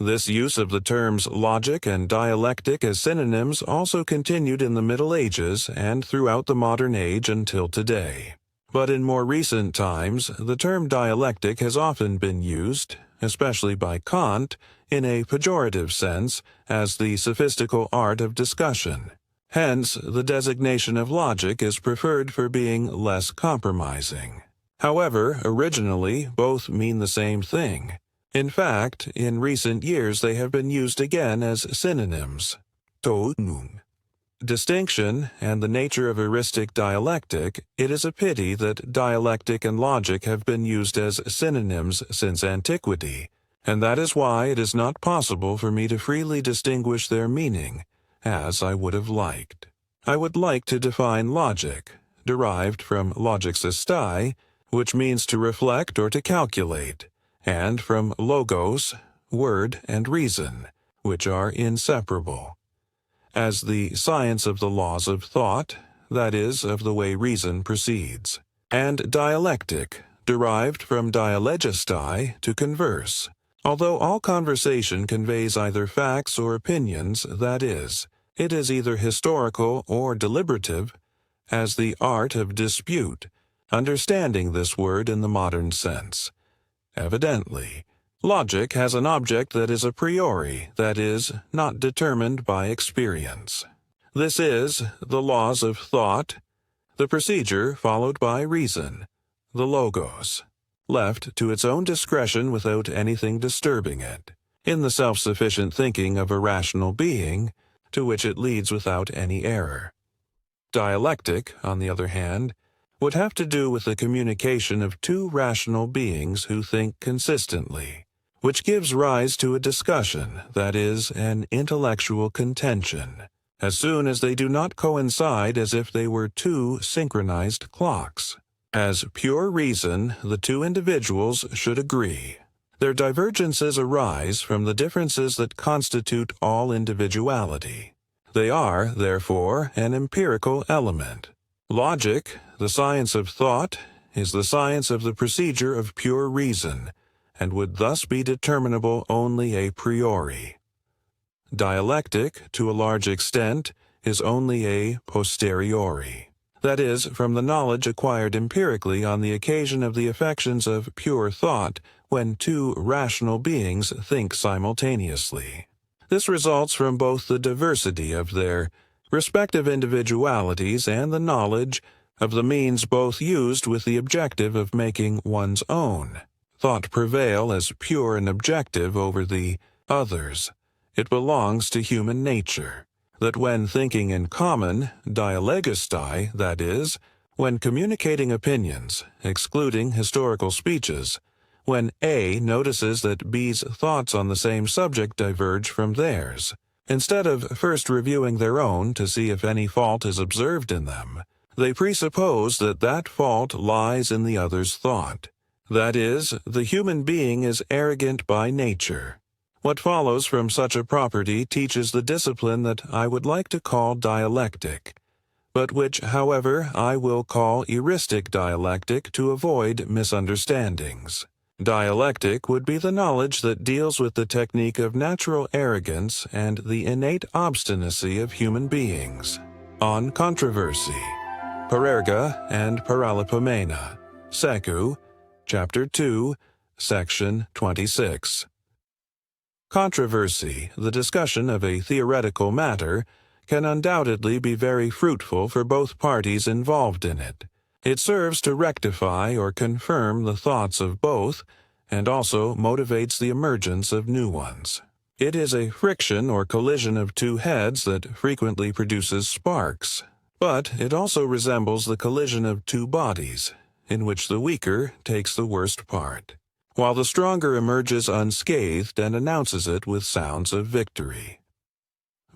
This use of the terms logic and dialectic as synonyms also continued in the Middle Ages and throughout the modern age until today. But in more recent times, the term dialectic has often been used, especially by Kant, in a pejorative sense, as the sophistical art of discussion. Hence, the designation of logic is preferred for being less compromising. However, originally, both mean the same thing. In fact, in recent years they have been used again as synonyms. Distinction and the nature of heuristic dialectic, it is a pity that dialectic and logic have been used as synonyms since antiquity, and that is why it is not possible for me to freely distinguish their meaning, as I would have liked. I would like to define logic, derived from logixestai, which means to reflect or to calculate, and from logos, word, and reason, which are inseparable, as the science of the laws of thought, that is, of the way reason proceeds, and dialectic, derived from dialegestai, to converse. Although all conversation conveys either facts or opinions, that is, it is either historical or deliberative, as the art of dispute, understanding this word in the modern sense. Evidently, logic has an object that is a priori, that is, not determined by experience. This is the laws of thought, the procedure followed by reason, the logos, left to its own discretion without anything disturbing it, in the self-sufficient thinking of a rational being, to which it leads without any error. Dialectic, on the other hand, would have to do with the communication of two rational beings who think consistently, which gives rise to a discussion, that is, an intellectual contention, as soon as they do not coincide as if they were two synchronized clocks. As pure reason, the two individuals should agree. Their divergences arise from the differences that constitute all individuality. They are, therefore, an empirical element. Logic, the science of thought, is the science of the procedure of pure reason, and would thus be determinable only a priori. Dialectic, to a large extent, is only a posteriori. That is, from the knowledge acquired empirically on the occasion of the affections of pure thought when two rational beings think simultaneously. This results from both the diversity of their respective individualities and the knowledge of the means both used with the objective of making one's own thought prevail as pure and objective over the others. It belongs to human nature that when thinking in common, dialegistai, that is, when communicating opinions, excluding historical speeches, when A notices that B's thoughts on the same subject diverge from theirs, instead of first reviewing their own to see if any fault is observed in them, they presuppose that that fault lies in the other's thought. That is, the human being is arrogant by nature. What follows from such a property teaches the discipline that I would like to call dialectic, but which, however, I will call heuristic dialectic to avoid misunderstandings. Dialectic would be the knowledge that deals with the technique of natural arrogance and the innate obstinacy of human beings. On controversy, parerga and paralipomena, Seku, Chapter 2, Section 26. Controversy, the discussion of a theoretical matter, can undoubtedly be very fruitful for both parties involved in it. It serves to rectify or confirm the thoughts of both, and also motivates the emergence of new ones. It is a friction or collision of two heads that frequently produces sparks, but it also resembles the collision of two bodies, in which the weaker takes the worst part, while the stronger emerges unscathed and announces it with sounds of victory.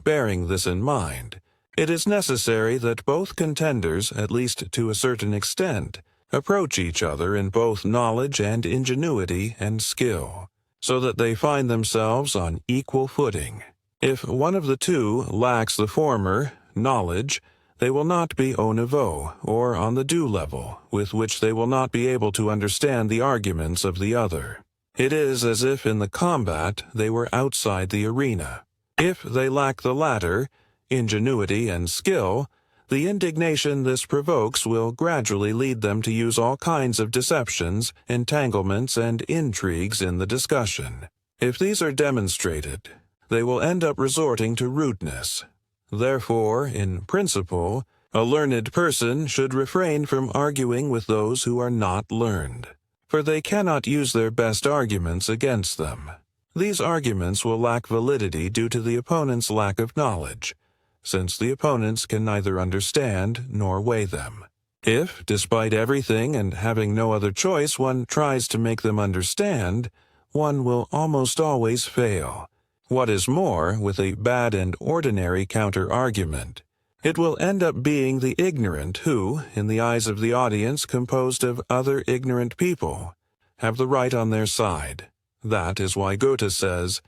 Bearing this in mind, it is necessary that both contenders, at least to a certain extent, approach each other in both knowledge and ingenuity and skill, so that they find themselves on equal footing. If one of the two lacks the former, knowledge, they will not be au niveau, or on the due level, with which they will not be able to understand the arguments of the other. It is as if in the combat they were outside the arena. If they lack the latter, ingenuity and skill, the indignation this provokes will gradually lead them to use all kinds of deceptions, entanglements, and intrigues in the discussion. If these are demonstrated, they will end up resorting to rudeness. Therefore, in principle, a learned person should refrain from arguing with those who are not learned, for they cannot use their best arguments against them. These arguments will lack validity due to the opponent's lack of knowledge, since the opponents can neither understand nor weigh them. If, despite everything and having no other choice, one tries to make them understand, one will almost always fail. What is more, with a bad and ordinary counter-argument, it will end up being the ignorant who, in the eyes of the audience composed of other ignorant people, have the right on their side. That is why Goethe says,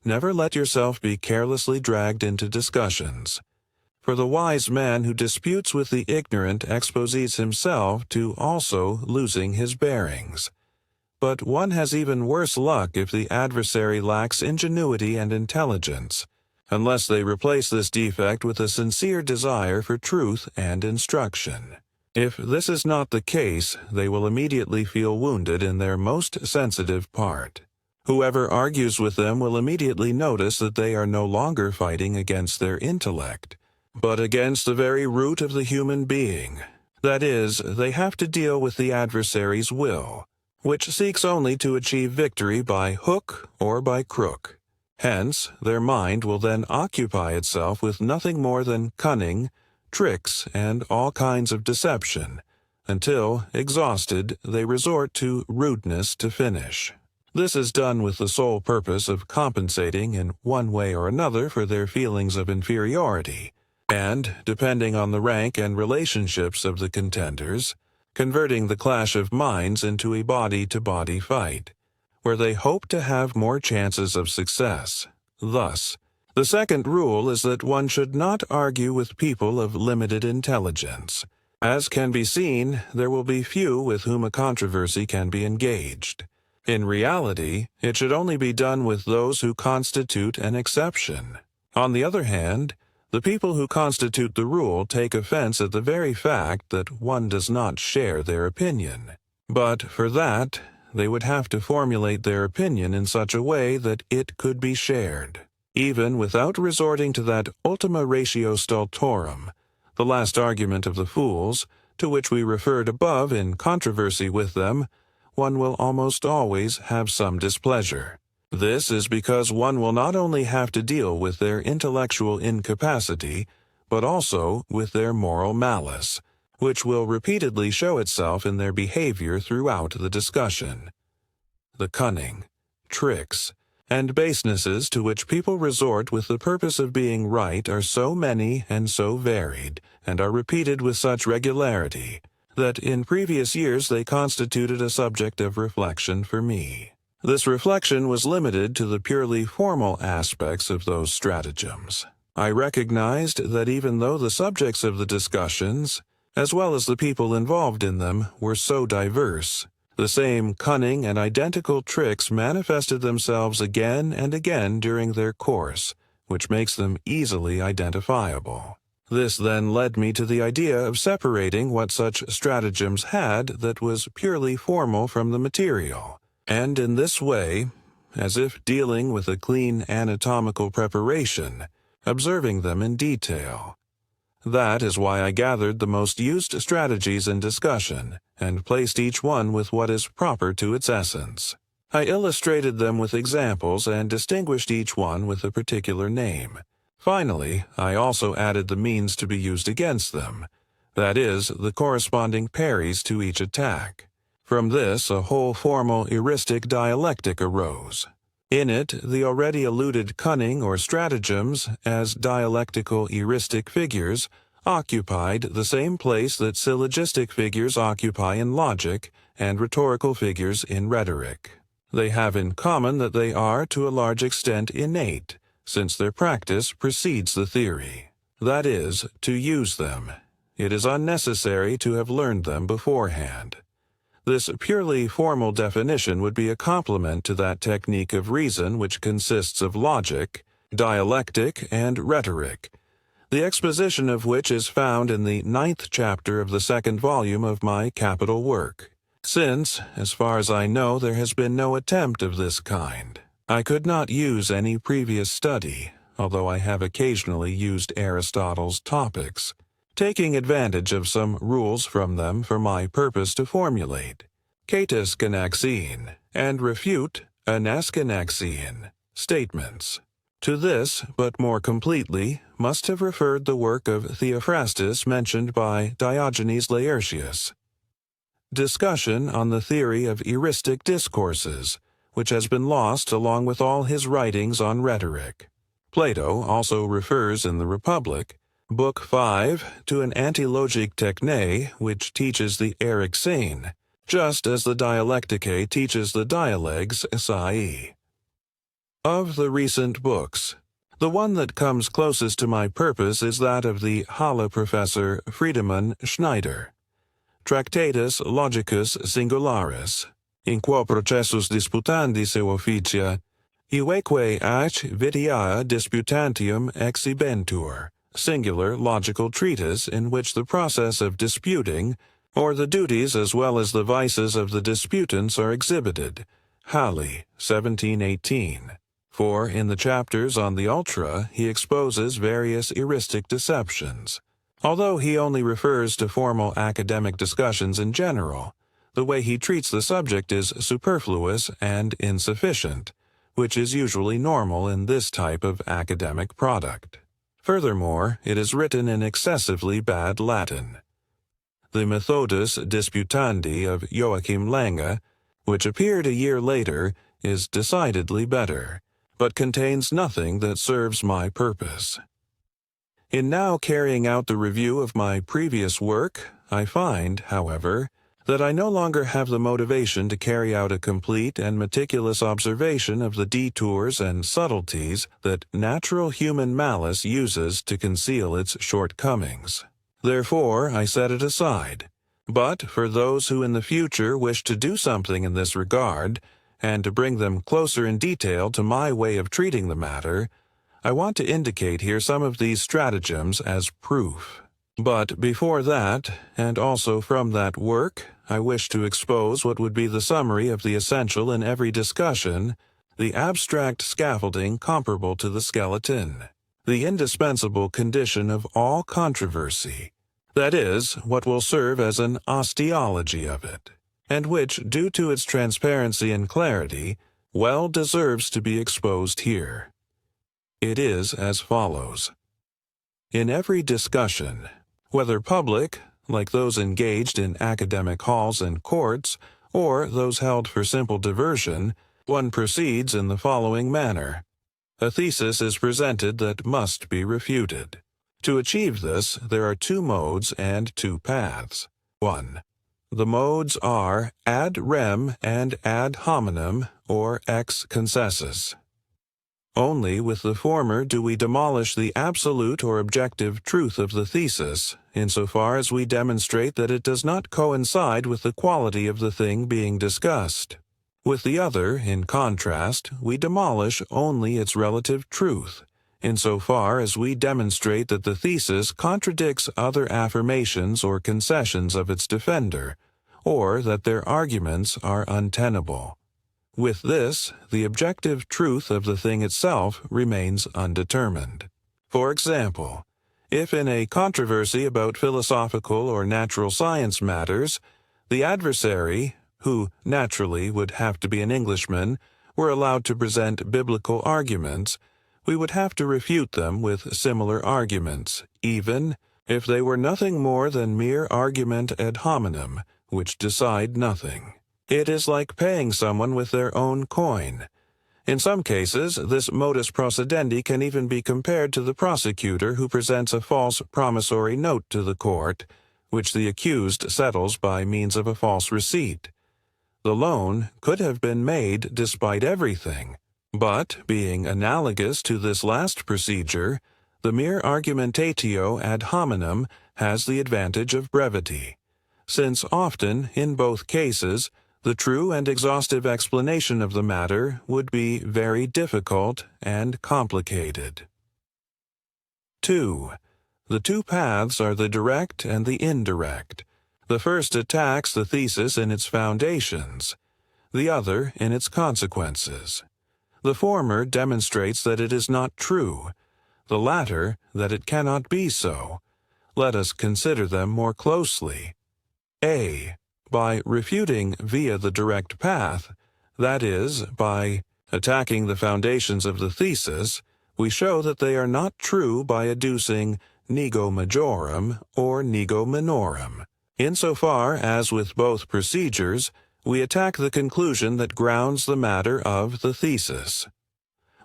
"Never let yourself be carelessly dragged into discussions." For the wise man who disputes with the ignorant exposes himself to also losing his bearings. But one has even worse luck if the adversary lacks ingenuity and intelligence, unless they replace this defect with a sincere desire for truth and instruction. If this is not the case, they will immediately feel wounded in their most sensitive part. Whoever argues with them will immediately notice that they are no longer fighting against their intellect, but against the very root of the human being. That is, they have to deal with the adversary's will, which seeks only to achieve victory by hook or by crook. Hence, their mind will then occupy itself with nothing more than cunning, tricks, and all kinds of deception, until, exhausted, they resort to rudeness to finish. This is done with the sole purpose of compensating in one way or another for their feelings of inferiority, and, depending on the rank and relationships of the contenders, converting the clash of minds into a body-to-body fight, where they hope to have more chances of success. Thus, the second rule is that one should not argue with people of limited intelligence. As can be seen, there will be few with whom a controversy can be engaged. In reality, it should only be done with those who constitute an exception. On the other hand, the people who constitute the rule take offense at the very fact that one does not share their opinion. But for that, they would have to formulate their opinion in such a way that it could be shared, even without resorting to that ultima ratio stultorum, the last argument of the fools, to which we referred above in controversy with them. One will almost always have some displeasure. This is because one will not only have to deal with their intellectual incapacity, but also with their moral malice, which will repeatedly show itself in their behavior throughout the discussion. The cunning, tricks, and basenesses to which people resort with the purpose of being right are so many and so varied, and are repeated with such regularity, that in previous years they constituted a subject of reflection for me. This reflection was limited to the purely formal aspects of those stratagems. I recognized that even though the subjects of the discussions, as well as the people involved in them, were so diverse, the same cunning and identical tricks manifested themselves again and again during their course, which makes them easily identifiable. This then led me to the idea of separating what such stratagems had that was purely formal from the material, and in this way, as if dealing with a clean anatomical preparation, observing them in detail. That is why I gathered the most used strategies in discussion, and placed each one with what is proper to its essence. I illustrated them with examples and distinguished each one with a particular name. Finally, I also added the means to be used against them, that is, the corresponding parries to each attack. From this, a whole formal heuristic dialectic arose. In it, the already alluded cunning or stratagems, as dialectical heuristic figures, occupied the same place that syllogistic figures occupy in logic and rhetorical figures in rhetoric. They have in common that they are to a large extent innate, since their practice precedes the theory. That is, to use them. It is unnecessary to have learned them beforehand. This purely formal definition would be a complement to that technique of reason which consists of logic, dialectic, and rhetoric, the exposition of which is found in the 9th chapter of the 2nd volume of my capital work. Since, as far as I know, there has been no attempt of this kind, I could not use any previous study, although I have occasionally used Aristotle's topics, taking advantage of some rules from them for my purpose to formulate kataskanaxian and refute anaskanaxian statements. To this, but more completely, must have referred the work of Theophrastus mentioned by Diogenes Laertius. Discussion on the theory of heuristic discourses, which has been lost along with all his writings on rhetoric. Plato also refers in the Republic, Book 5, to an antilogic techne which teaches the erixene, just as the Dialecticae teaches the dialegs sai. Of the recent books, the one that comes closest to my purpose is that of the Halle professor Friedemann Schneider, Tractatus Logicus Singularis, in quo processus disputandi seu officia, iveque ac vitia disputantium exhibentur, singular logical treatise in which the process of disputing, or the duties as well as the vices of the disputants are exhibited, Halle, 1718. For in the chapters on the ultra he exposes various heuristic deceptions. Although he only refers to formal academic discussions in general, the way he treats the subject is superfluous and insufficient, which is usually normal in this type of academic product. Furthermore, it is written in excessively bad Latin. the Methodus Disputandi of Joachim Lange, which appeared a year later, is decidedly better, but contains nothing that serves my purpose. In now carrying out the review of my previous work, I find, however, that I no longer have the motivation to carry out a complete and meticulous observation of the detours and subtleties that natural human malice uses to conceal its shortcomings. Therefore, I set it aside. But for those who in the future wish to do something in this regard, and to bring them closer in detail to my way of treating the matter, I want to indicate here some of these stratagems as proof. But before that, and also from that work, I wish to expose what would be the summary of the essential in every discussion, the abstract scaffolding comparable to the skeleton, the indispensable condition of all controversy, that is, what will serve as an osteology of it, and which, due to its transparency and clarity, well deserves to be exposed here. It is as follows. In every discussion, whether public, like those engaged in academic halls and courts, or those held for simple diversion, one proceeds in the following manner. A thesis is presented that must be refuted. To achieve this, there are two modes and two paths. 1. The modes are ad rem and ad hominem, or ex concessus. Only with the former do we demolish the absolute or objective truth of the thesis, insofar as we demonstrate that it does not coincide with the quality of the thing being discussed. With the other, in contrast, we demolish only its relative truth, insofar as we demonstrate that the thesis contradicts other affirmations or concessions of its defender, or that their arguments are untenable. With this, the objective truth of the thing itself remains undetermined. For example, if in a controversy about philosophical or natural science matters, the adversary, who naturally would have to be an Englishman, were allowed to present biblical arguments, we would have to refute them with similar arguments, even if they were nothing more than mere argument ad hominem, which decide nothing. It is like paying someone with their own coin. In some cases, this modus procedendi can even be compared to the prosecutor who presents a false promissory note to the court, which the accused settles by means of a false receipt. The loan could have been made despite everything, but, being analogous to this last procedure, the mere argumentatio ad hominem has the advantage of brevity, since often, in both cases, the true and exhaustive explanation of the matter would be very difficult and complicated. 2. The two paths are the direct and the indirect. The first attacks the thesis in its foundations, the other in its consequences. The former demonstrates that it is not true, the latter that it cannot be so. Let us consider them more closely. A. By refuting via the direct path, that is, by attacking the foundations of the thesis, we show that they are not true by adducing nego majorum or nego minorum. Insofar as with both procedures, we attack the conclusion that grounds the matter of the thesis.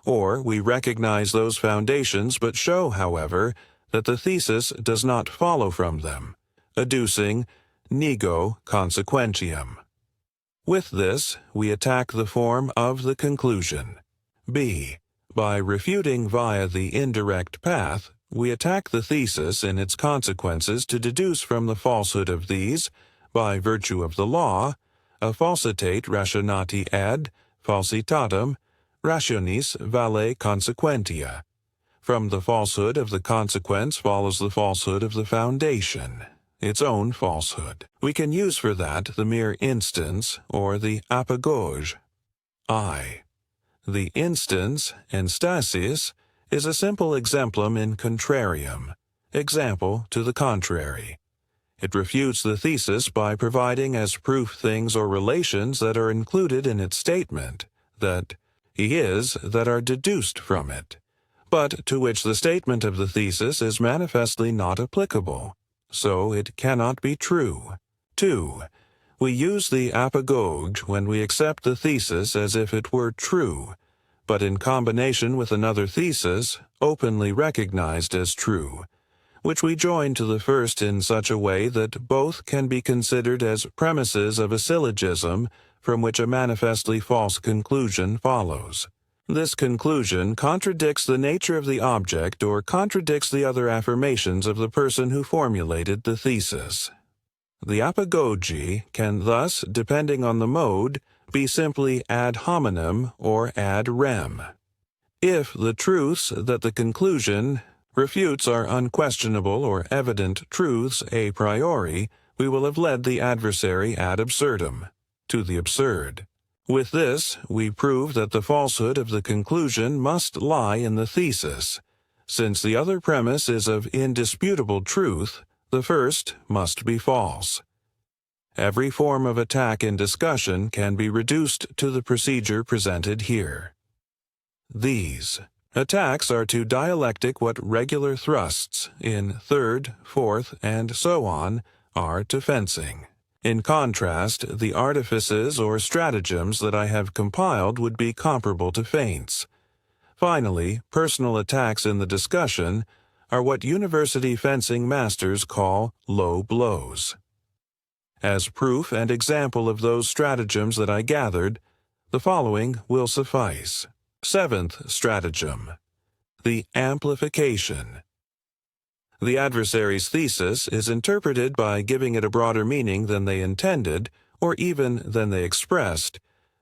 Or we recognize those foundations but show, however, that the thesis does not follow from them, adducing nego consequentium. With this, we attack the form of the conclusion. B. By refuting via the indirect path, we attack the thesis in its consequences to deduce from the falsehood of these, by virtue of the law, a falsitate rationati ad falsitatem rationis valet consequentia. From the falsehood of the consequence follows the falsehood of the foundation, its own falsehood. We can use for that the mere instance or the apagoge. I. The instance, enstasis, is a simple exemplum in contrarium, example to the contrary. It refutes the thesis by providing as proof things or relations that are included in its statement, that he is that are deduced from it, but to which the statement of the thesis is manifestly not applicable. so it cannot be true. 2. We use the apagogue when we accept the thesis as if it were true, but in combination with another thesis, openly recognized as true, which we join to the first in such a way that both can be considered as premises of a syllogism from which a manifestly false conclusion follows. This conclusion contradicts the nature of the object or contradicts the other affirmations of the person who formulated the thesis. The apagogy can thus, depending on the mode, be simply ad hominem or ad rem. If the truths that the conclusion refutes are unquestionable or evident truths a priori, we will have led the adversary ad absurdum, to the absurd. With this, we prove that the falsehood of the conclusion must lie in the thesis. Since the other premise is of indisputable truth, the first must be false. Every form of attack in discussion can be reduced to the procedure presented here. These attacks are to dialectic what regular thrusts in third, fourth, and so on are to fencing. In contrast, the artifices or stratagems that I have compiled would be comparable to feints. Finally, personal attacks in the discussion are what university fencing masters call low blows. As proof and example of those stratagems that I gathered, the following will suffice. 7th stratagem, the amplification. The adversary's thesis is interpreted by giving it a broader meaning than they intended, or even than they expressed,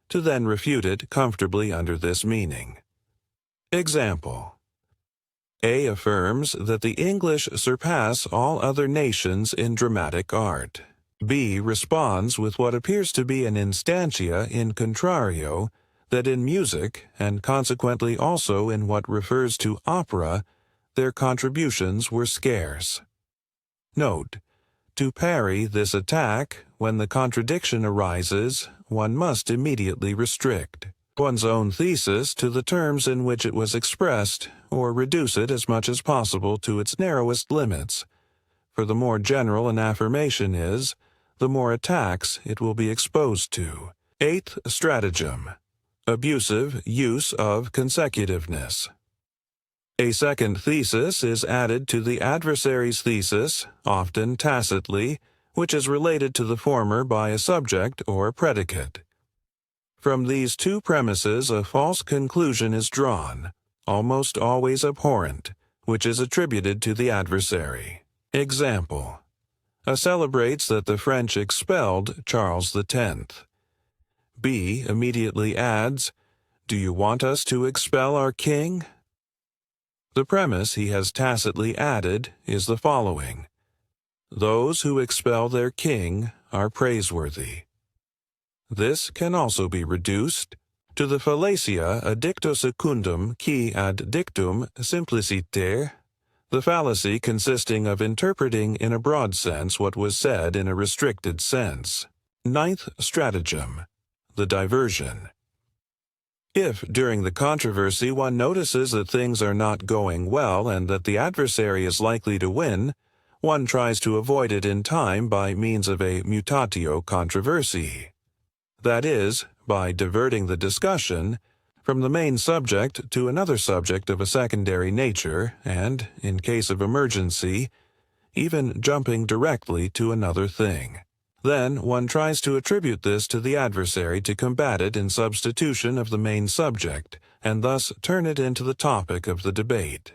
to then refute it comfortably under this meaning. Example: A affirms that the English surpass all other nations in dramatic art. B responds with what appears to be an instantia in contrario, that in music, and consequently also in what refers to opera, their contributions were scarce. Note: to parry this attack, when the contradiction arises, one must immediately restrict one's own thesis to the terms in which it was expressed, or reduce it as much as possible to its narrowest limits, for the more general an affirmation is, the more attacks it will be exposed to. 8th stratagem, abusive use of consecutiveness. A second thesis is added to the adversary's thesis, often tacitly, which is related to the former by a subject or predicate. From these two premises a false conclusion is drawn, almost always abhorrent, which is attributed to the adversary. Example: A celebrates that the French expelled Charles X. B immediately adds, "Do you want us to expel our king?" The premise he has tacitly added is the following: those who expel their king are praiseworthy. This can also be reduced to the fallacia addicto secundum qui ad dictum simpliciter, the fallacy consisting of interpreting in a broad sense what was said in a restricted sense. 9th stratagem, the diversion. If, during the controversy, one notices that things are not going well and that the adversary is likely to win, one tries to avoid it in time by means of a mutatio controversiae. That is, by diverting the discussion from the main subject to another subject of a secondary nature and, in case of emergency, even jumping directly to another thing. Then one tries to attribute this to the adversary to combat it in substitution of the main subject, and thus turn it into the topic of the debate.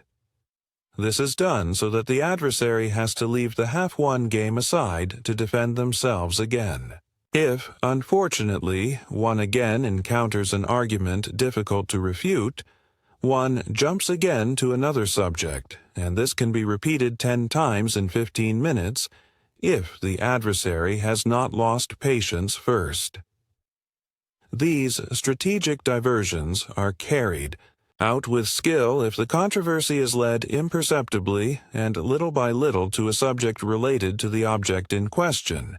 This is done so that the adversary has to leave the half-won game aside to defend themselves again. If, unfortunately, one again encounters an argument difficult to refute, one jumps again to another subject, and this can be repeated 10 times in 15 minutes, if the adversary has not lost patience first. These strategic diversions are carried out with skill if the controversy is led imperceptibly and little by little to a subject related to the object in question,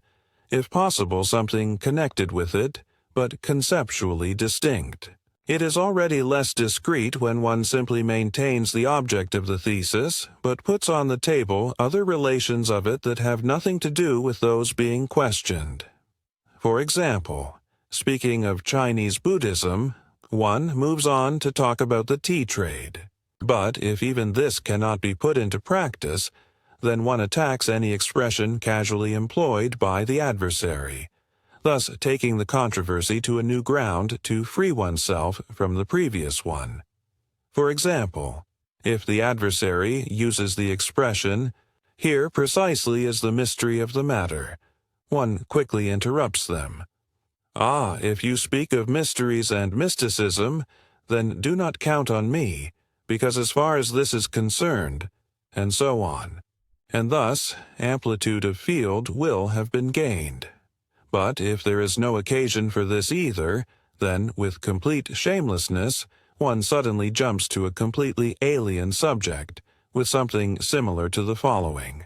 if possible something connected with it, but conceptually distinct. It is already less discreet when one simply maintains the object of the thesis, but puts on the table other relations of it that have nothing to do with those being questioned. For example, speaking of Chinese Buddhism, one moves on to talk about the tea trade. But if even this cannot be put into practice, then one attacks any expression casually employed by the adversary, thus taking the controversy to a new ground to free oneself from the previous one. For example, if the adversary uses the expression, "Here precisely is the mystery of the matter," one quickly interrupts them. "Ah, if you speak of mysteries and mysticism, then do not count on me, because as far as this is concerned," and so on. And thus, amplitude of field will have been gained. But if there is no occasion for this either, then, with complete shamelessness, one suddenly jumps to a completely alien subject, with something similar to the following.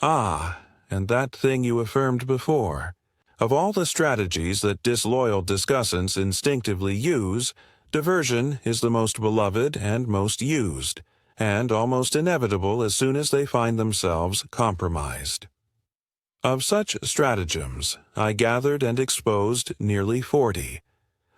"Ah, and that thing you affirmed before. Of all the strategies that disloyal discussants instinctively use, diversion is the most beloved and most used, and almost inevitable as soon as they find themselves compromised." Of such stratagems, I gathered and exposed nearly 40.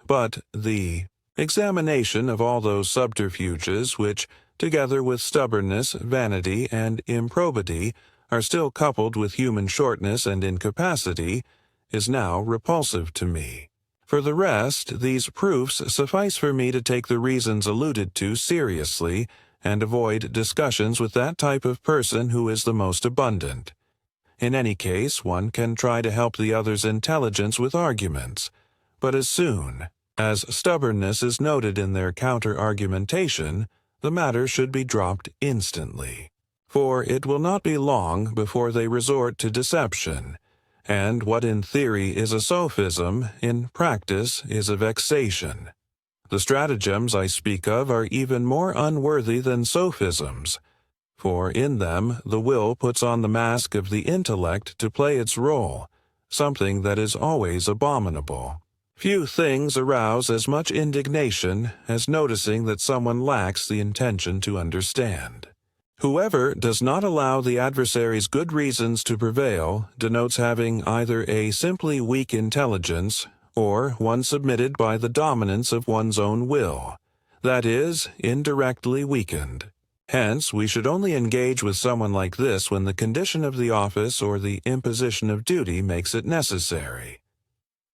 But the examination of all those subterfuges which, together with stubbornness, vanity, and improbity, are still coupled with human shortness and incapacity, is now repulsive to me. For the rest, these proofs suffice for me to take the reasons alluded to seriously and avoid discussions with that type of person who is the most abundant. In any case, one can try to help the other's intelligence with arguments, but as soon as stubbornness is noted in their counter-argumentation, the matter should be dropped instantly. For it will not be long before they resort to deception, and what in theory is a sophism, in practice is a vexation. The stratagems I speak of are even more unworthy than sophisms, for in them the will puts on the mask of the intellect to play its role, something that is always abominable. Few things arouse as much indignation as noticing that someone lacks the intention to understand. Whoever does not allow the adversary's good reasons to prevail denotes having either a simply weak intelligence or one submitted by the dominance of one's own will, that is, indirectly weakened. Hence, we should only engage with someone like this when the condition of the office or the imposition of duty makes it necessary.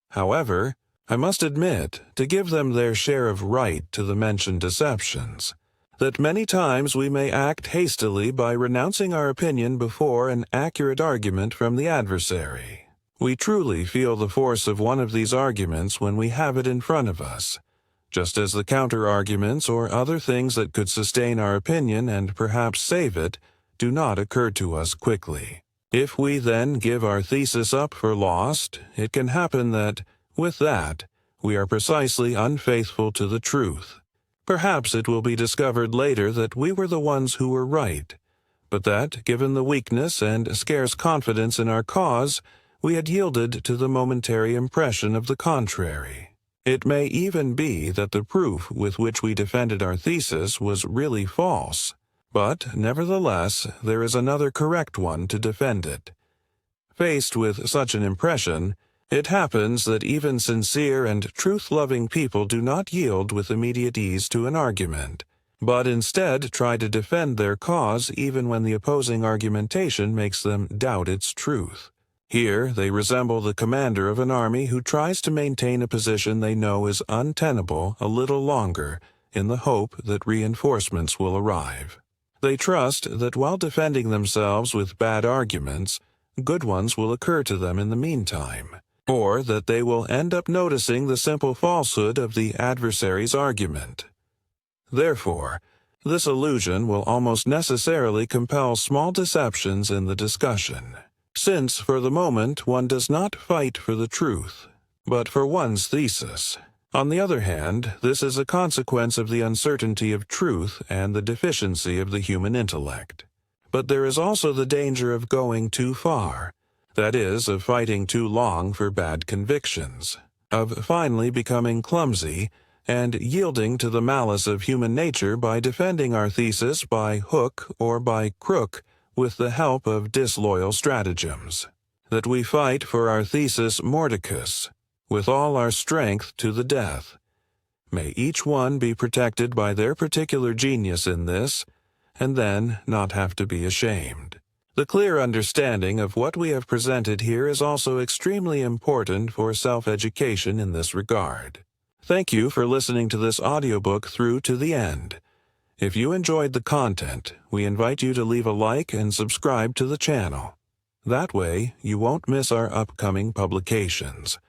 However, I must admit, to give them their share of right to the mentioned deceptions, that many times we may act hastily by renouncing our opinion before an accurate argument from the adversary. We truly feel the force of one of these arguments when we have it in front of us, just as the counter-arguments or other things that could sustain our opinion and perhaps save it do not occur to us quickly. If we then give our thesis up for lost, it can happen that, with that, we are precisely unfaithful to the truth. Perhaps it will be discovered later that we were the ones who were right, but that, given the weakness and scarce confidence in our cause, we had yielded to the momentary impression of the contrary. It may even be that the proof with which we defended our thesis was really false, but, nevertheless, there is another correct one to defend it. Faced with such an impression, it happens that even sincere and truth-loving people do not yield with immediate ease to an argument, but instead try to defend their cause even when the opposing argumentation makes them doubt its truth. Here they resemble the commander of an army who tries to maintain a position they know is untenable a little longer in the hope that reinforcements will arrive. They trust that while defending themselves with bad arguments, good ones will occur to them in the meantime, or that they will end up noticing the simple falsehood of the adversary's argument. Therefore, this illusion will almost necessarily compel small deceptions in the discussion, since for the moment one does not fight for the truth, but for one's thesis. On the other hand, this is a consequence of the uncertainty of truth and the deficiency of the human intellect. But there is also the danger of going too far, that is, of fighting too long for bad convictions, of finally becoming clumsy, and yielding to the malice of human nature by defending our thesis by hook or by crook with the help of disloyal stratagems. That we fight for our thesis mordicus, with all our strength to the death. May each one be protected by their particular genius in this, and then not have to be ashamed. The clear understanding of what we have presented here is also extremely important for self-education in this regard. Thank you for listening to this audiobook through to the end. If you enjoyed the content, we invite you to leave a like and subscribe to the channel. That way, you won't miss our upcoming publications.